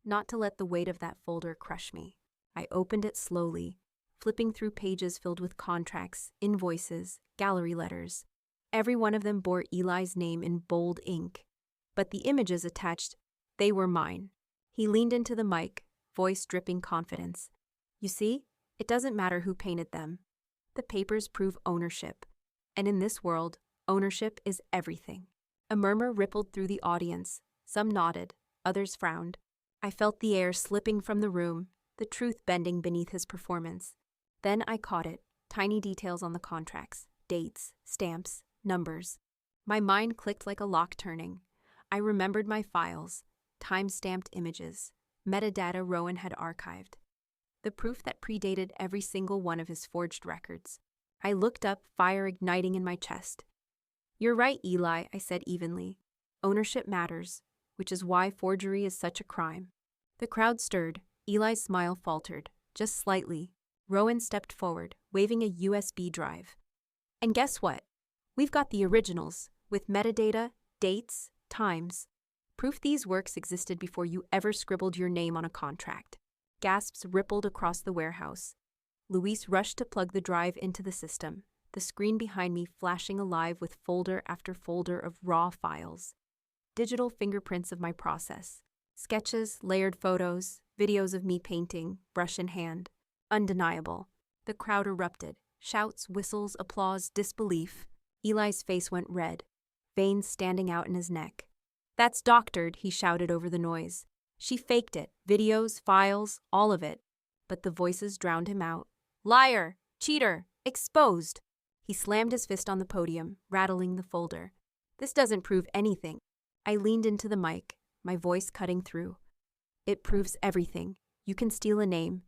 not to let the weight of that folder crush me. I opened it slowly, flipping through pages filled with contracts, invoices, gallery letters. Every one of them bore Eli's name in bold ink. But the images attached, they were mine. He leaned into the mic, voice dripping confidence. "You see, it doesn't matter who painted them. The papers prove ownership. And in this world, ownership is everything." A murmur rippled through the audience. Some nodded, others frowned. I felt the air slipping from the room, the truth bending beneath his performance. Then I caught it, tiny details on the contracts, dates, stamps, numbers. My mind clicked like a lock turning. I remembered my files, time-stamped images, metadata Rowan had archived. The proof that predated every single one of his forged records. I looked up, fire igniting in my chest. "You're right, Eli," I said evenly. "Ownership matters, which is why forgery is such a crime." The crowd stirred. Eli's smile faltered, just slightly. Rowan stepped forward, waving a USB drive. "And guess what? We've got the originals, with metadata, dates, times. Proof these works existed before you ever scribbled your name on a contract." Gasps rippled across the warehouse. Luis rushed to plug the drive into the system, the screen behind me flashing alive with folder after folder of raw files. Digital fingerprints of my process. Sketches, layered photos, videos of me painting, brush in hand. Undeniable. The crowd erupted. Shouts, whistles, applause, disbelief. Eli's face went red, veins standing out in his neck. "That's doctored," he shouted over the noise. "She faked it. Videos, files, all of it." But the voices drowned him out. "Liar! Cheater! Exposed!" He slammed his fist on the podium, rattling the folder. This doesn't prove anything. I leaned into the mic, my voice cutting through. It proves everything. You can steal a name.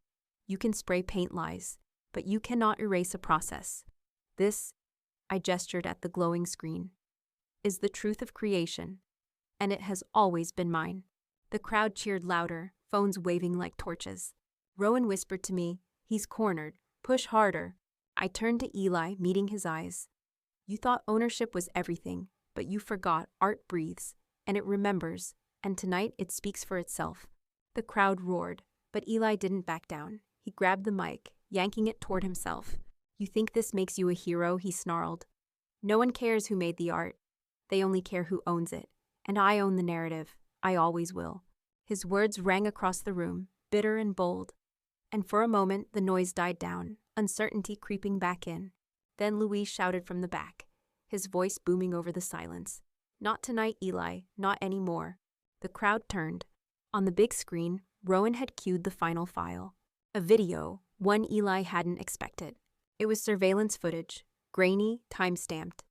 You can spray paint lies. But you cannot erase a process. This, I gestured at the glowing screen, is the truth of creation. And it has always been mine. The crowd cheered louder, phones waving like torches. Rowan whispered to me, "He's cornered. Push harder." I turned to Eli, meeting his eyes. "You thought ownership was everything, but you forgot art breathes, and it remembers, and tonight it speaks for itself." The crowd roared, but Eli didn't back down. He grabbed the mic, yanking it toward himself. "You think this makes you a hero?" he snarled. "No one cares who made the art. They only care who owns it. And I own the narrative. I always will." His words rang across the room, bitter and bold. And for a moment, the noise died down, uncertainty creeping back in. Then Louise shouted from the back, his voice booming over the silence. "Not tonight, Eli, not anymore." The crowd turned. On the big screen, Rowan had cued the final file. A video, one Eli hadn't expected. It was surveillance footage, grainy, time-stamped.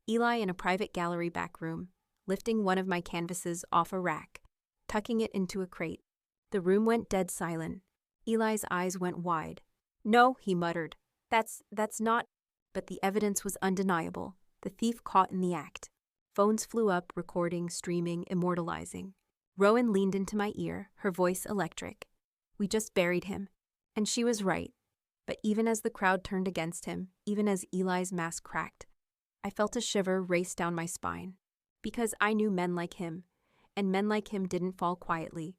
Eli in a private gallery back room, lifting one of my canvases off a rack, tucking it into a crate. The room went dead silent. Eli's eyes went wide. "No," he muttered. That's not..." But the evidence was undeniable. The thief caught in the act. Phones flew up, recording, streaming, immortalizing. Rowan leaned into my ear, her voice electric. "We just buried him." And she was right. But even as the crowd turned against him, even as Eli's mask cracked, I felt a shiver race down my spine. Because I knew men like him, and men like him didn't fall quietly.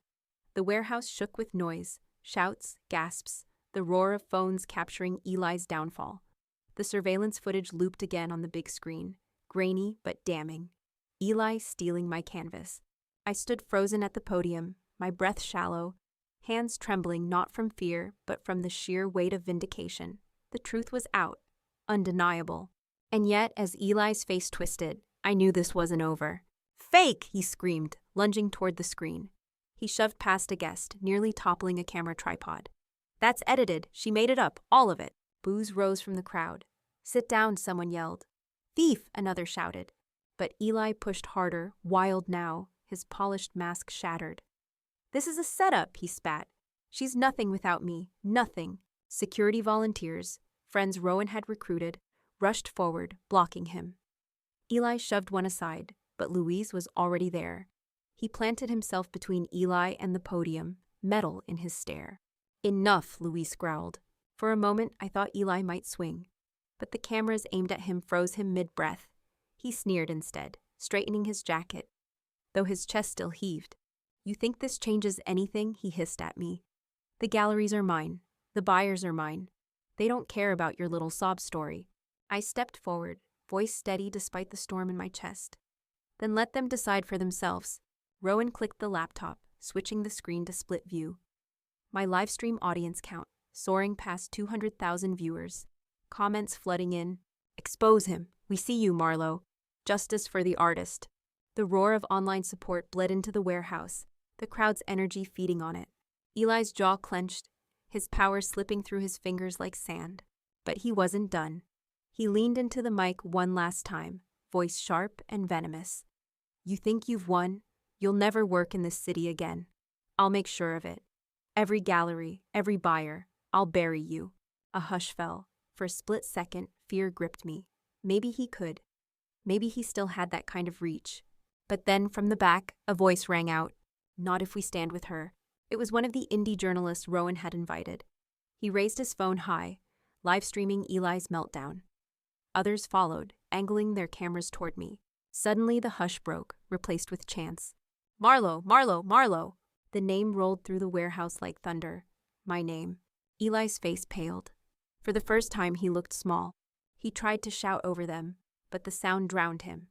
The warehouse shook with noise, shouts, gasps, the roar of phones capturing Eli's downfall. The surveillance footage looped again on the big screen, grainy but damning. Eli stealing my canvas. I stood frozen at the podium, my breath shallow, hands trembling not from fear but from the sheer weight of vindication. The truth was out, undeniable. And yet, as Eli's face twisted, I knew this wasn't over. "Fake!" he screamed, lunging toward the screen. He shoved past a guest, nearly toppling a camera tripod. "That's edited. She made it up, all of it." Boos rose from the crowd. "Sit down," someone yelled. "Thief!" another shouted. But Eli pushed harder, wild now, his polished mask shattered. "This is a setup," he spat. "She's nothing without me, nothing." Security volunteers, friends Rowan had recruited, rushed forward, blocking him. Eli shoved one aside, but Louise was already there. He planted himself between Eli and the podium, metal in his stare. "Enough," Louise growled. For a moment, I thought Eli might swing. But the cameras aimed at him froze him mid-breath. He sneered instead, straightening his jacket, though his chest still heaved. "You think this changes anything?" he hissed at me. "The galleries are mine. The buyers are mine. They don't care about your little sob story." I stepped forward, voice steady despite the storm in my chest. "Then let them decide for themselves." Rowan clicked the laptop, switching the screen to split view. My livestream audience count, soaring past 200,000 viewers. Comments flooding in. "Expose him. We see you, Marlo. Justice for the artist." The roar of online support bled into the warehouse, the crowd's energy feeding on it. Eli's jaw clenched, his power slipping through his fingers like sand. But he wasn't done. He leaned into the mic one last time, voice sharp and venomous. "You think you've won? You'll never work in this city again. I'll make sure of it. Every gallery, every buyer, I'll bury you." A hush fell. For a split second, fear gripped me. Maybe he could. Maybe he still had that kind of reach. But then, from the back, a voice rang out. "Not if we stand with her." It was one of the indie journalists Rowan had invited. He raised his phone high, live streaming Eli's meltdown. Others followed, angling their cameras toward me. Suddenly the hush broke, replaced with chants. "Marlo, Marlo, Marlo!" The name rolled through the warehouse like thunder. My name. Eli's face paled. For the first time he looked small. He tried to shout over them, but the sound drowned him.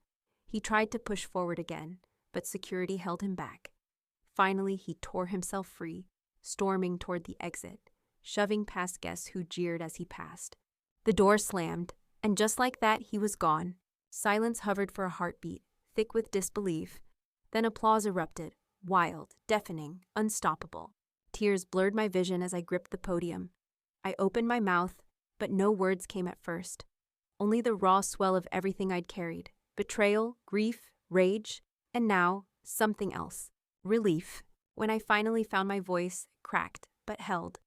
He tried to push forward again, but security held him back. Finally he tore himself free, storming toward the exit, shoving past guests who jeered as he passed. The door slammed, and just like that he was gone. Silence hovered for a heartbeat, thick with disbelief. Then applause erupted, wild, deafening, unstoppable. Tears blurred my vision as I gripped the podium. I opened my mouth, but no words came at first. only the raw swell of everything I'd carried. Betrayal, grief, rage, and now, something else. Relief. When I finally found my voice, cracked, but held.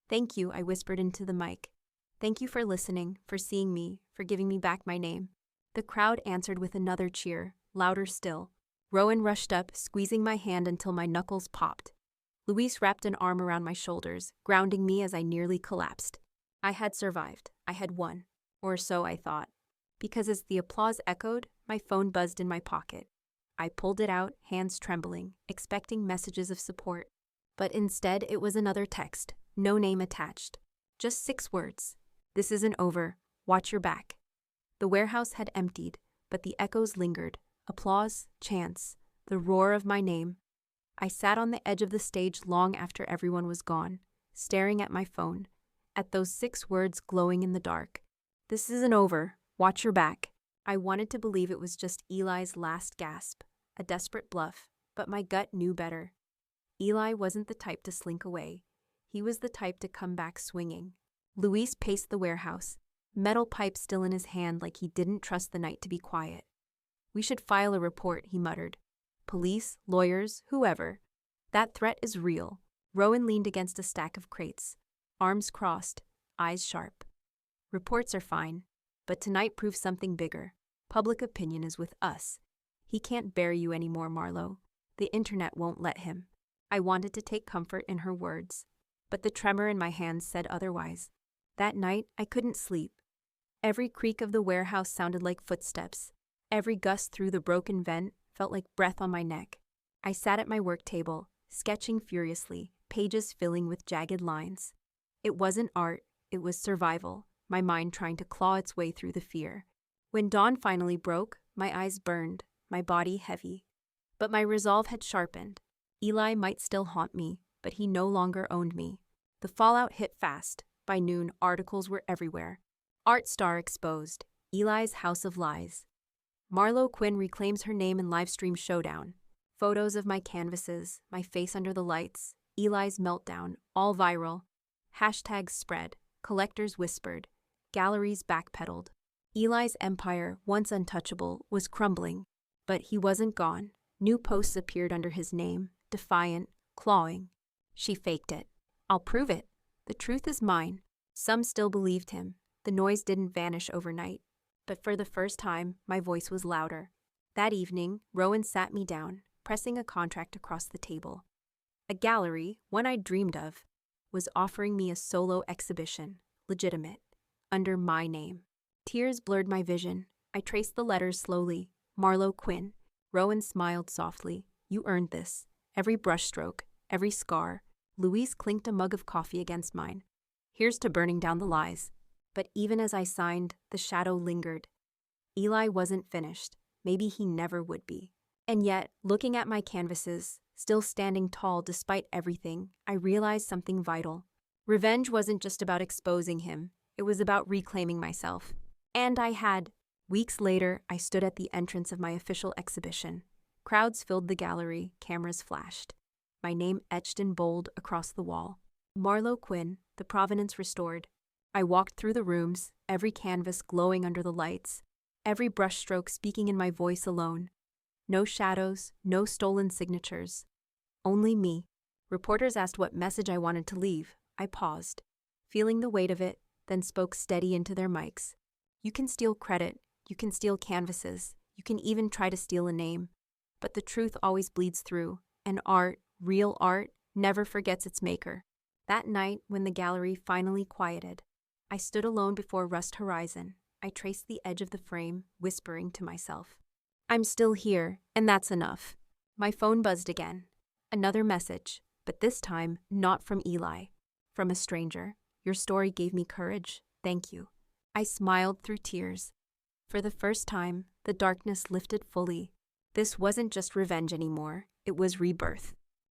"Thank you," I whispered into the mic. "Thank you for listening, for seeing me, for giving me back my name." The crowd answered with another cheer, louder still. Rowan rushed up, squeezing my hand until my knuckles popped. Luis wrapped an arm around my shoulders, grounding me as I nearly collapsed. I had survived. I had won. Or so I thought. Because as the applause echoed, my phone buzzed in my pocket. I pulled it out, hands trembling, expecting messages of support. But instead, it was another text, no name attached. Just 6 words. "This isn't over. Watch your back." The warehouse had emptied, but the echoes lingered. Applause, chants, the roar of my name. I sat on the edge of the stage long after everyone was gone, staring at my phone, at those 6 words glowing in the dark. "This isn't over. Watch your back." I wanted to believe it was just Eli's last gasp, a desperate bluff, but my gut knew better. Eli wasn't the type to slink away. He was the type to come back swinging. Luis paced the warehouse, metal pipe still in his hand like he didn't trust the night to be quiet. "We should file a report," he muttered. "Police, lawyers, whoever. That threat is real." Rowan leaned against a stack of crates, arms crossed, eyes sharp. "Reports are fine, but tonight proves something bigger. Public opinion is with us. He can't bear you anymore, Marlo. The internet won't let him." I wanted to take comfort in her words, but the tremor in my hands said otherwise. That night, I couldn't sleep. Every creak of the warehouse sounded like footsteps. Every gust through the broken vent felt like breath on my neck. I sat at my work table, sketching furiously, pages filling with jagged lines. It wasn't art, it was survival, my mind trying to claw its way through the fear. When dawn finally broke, my eyes burned, my body heavy. But my resolve had sharpened. Eli might still haunt me, but he no longer owned me. The fallout hit fast. By noon, articles were everywhere. Art Star exposed. Eli's House of Lies. Marlo Quinn reclaims her name in livestream showdown. Photos of my canvases, my face under the lights, Eli's meltdown, all viral. Hashtags spread, collectors whispered, galleries backpedaled. Eli's empire, once untouchable, was crumbling. But he wasn't gone. New posts appeared under his name, defiant, clawing. "She faked it. I'll prove it. The truth is mine." Some still believed him. The noise didn't vanish overnight. But for the first time, my voice was louder. That evening, Rowan sat me down, pressing a contract across the table. A gallery, one I'd dreamed of, was offering me a solo exhibition, legitimate, under my name. Tears blurred my vision. I traced the letters slowly. Marlo Quinn. Rowan smiled softly. "You earned this. Every brushstroke, every scar." Luis clinked a mug of coffee against mine. "Here's to burning down the lies." But even as I signed, the shadow lingered. Eli wasn't finished. Maybe he never would be. And yet, looking at my canvases, still standing tall despite everything, I realized something vital. Revenge wasn't just about exposing him. It was about reclaiming myself. And I had. Weeks later, I stood at the entrance of my official exhibition. Crowds filled the gallery, cameras flashed. My name etched in bold across the wall. Marlo Quinn, the provenance restored. I walked through the rooms, every canvas glowing under the lights, every brushstroke speaking in my voice alone. No shadows, no stolen signatures. Only me. Reporters asked what message I wanted to leave. I paused, feeling the weight of it, then spoke steady into their mics. You can steal credit, you can steal canvases, you can even try to steal a name. But the truth always bleeds through, and art, real art, never forgets its maker. That night, when the gallery finally quieted, I stood alone before Rust Horizon. I traced the edge of the frame, whispering to myself, "I'm still here, and that's enough." My phone buzzed again. Another message, but this time not from Eli. From a stranger. "Your story gave me courage. Thank you." I smiled through tears. For the first time, the darkness lifted fully. This wasn't just revenge anymore. It was rebirth.